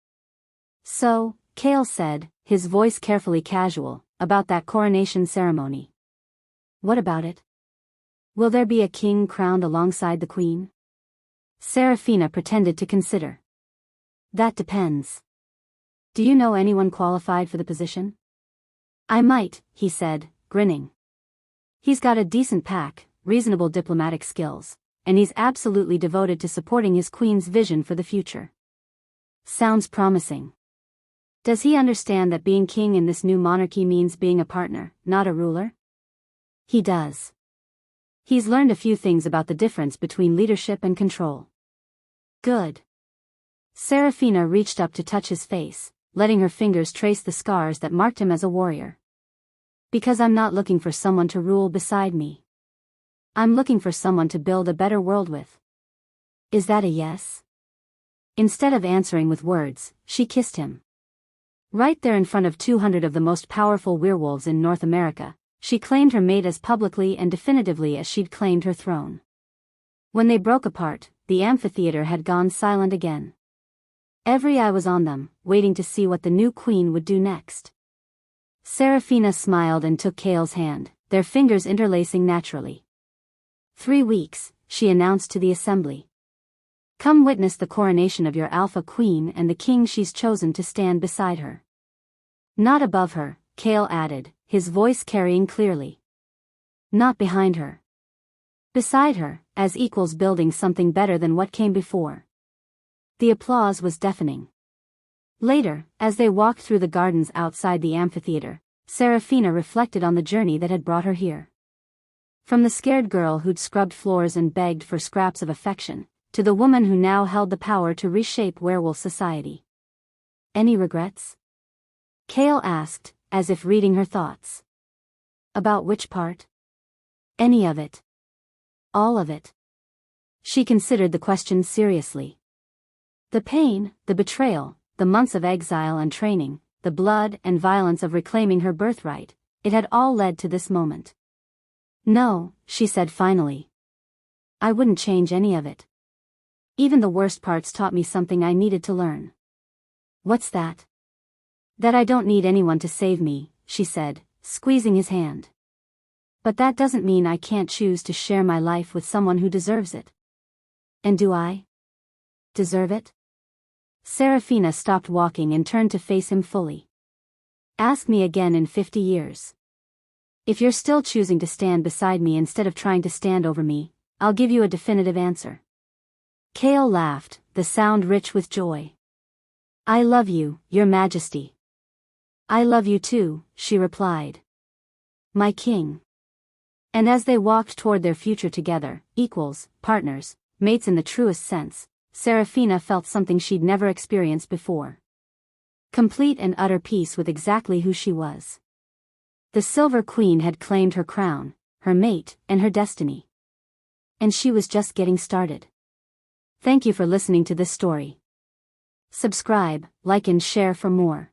"So," Kael said, his voice carefully casual, "about that coronation ceremony. What about it? Will there be a king crowned alongside the queen?" Seraphina pretended to consider. "That depends. Do you know anyone qualified for the position?" "I might," he said, grinning. "He's got a decent pack, reasonable diplomatic skills, and he's absolutely devoted to supporting his queen's vision for the future." "Sounds promising. Does he understand that being king in this new monarchy means being a partner, not a ruler?" "He does. He's learned a few things about the difference between leadership and control." "Good." Seraphina reached up to touch his face, letting her fingers trace the scars that marked him as a warrior. "Because I'm not looking for someone to rule beside me. I'm looking for someone to build a better world with." "Is that a yes?" Instead of answering with words, she kissed him. Right there in front of 200 of the most powerful werewolves in North America, she claimed her mate as publicly and definitively as she'd claimed her throne. When they broke apart, the amphitheater had gone silent again. Every eye was on them, waiting to see what the new queen would do next. Seraphina smiled and took Kael's hand, their fingers interlacing naturally. 3 weeks, she announced to the assembly. "Come witness the coronation of your alpha queen and the king she's chosen to stand beside her." "Not above her," Kael added, his voice carrying clearly. "Not behind her. Beside her, as equals building something better than what came before." The applause was deafening. Later, as they walked through the gardens outside the amphitheater, Seraphina reflected on the journey that had brought her here. From the scared girl who'd scrubbed floors and begged for scraps of affection, to the woman who now held the power to reshape werewolf society. "Any regrets?" Kael asked, as if reading her thoughts. "About which part?" "Any of it." "All of it." She considered the question seriously. The pain, the betrayal, the months of exile and training, the blood and violence of reclaiming her birthright, it had all led to this moment. "No," she said finally. "I wouldn't change any of it. Even the worst parts taught me something I needed to learn." "What's that?" "That I don't need anyone to save me," she said, squeezing his hand. "But that doesn't mean I can't choose to share my life with someone who deserves it." "And do I deserve it?" Seraphina stopped walking and turned to face him fully. "Ask me again in 50 years. If you're still choosing to stand beside me instead of trying to stand over me, I'll give you a definitive answer." Kael laughed, the sound rich with joy. "I love you, Your Majesty." "I love you too," she replied. "My king." And as they walked toward their future together, equals, partners, mates in the truest sense, Seraphina felt something she'd never experienced before. Complete and utter peace with exactly who she was. The Silver Queen had claimed her crown, her mate, and her destiny. And she was just getting started. Thank you for listening to this story. Subscribe, like and share for more.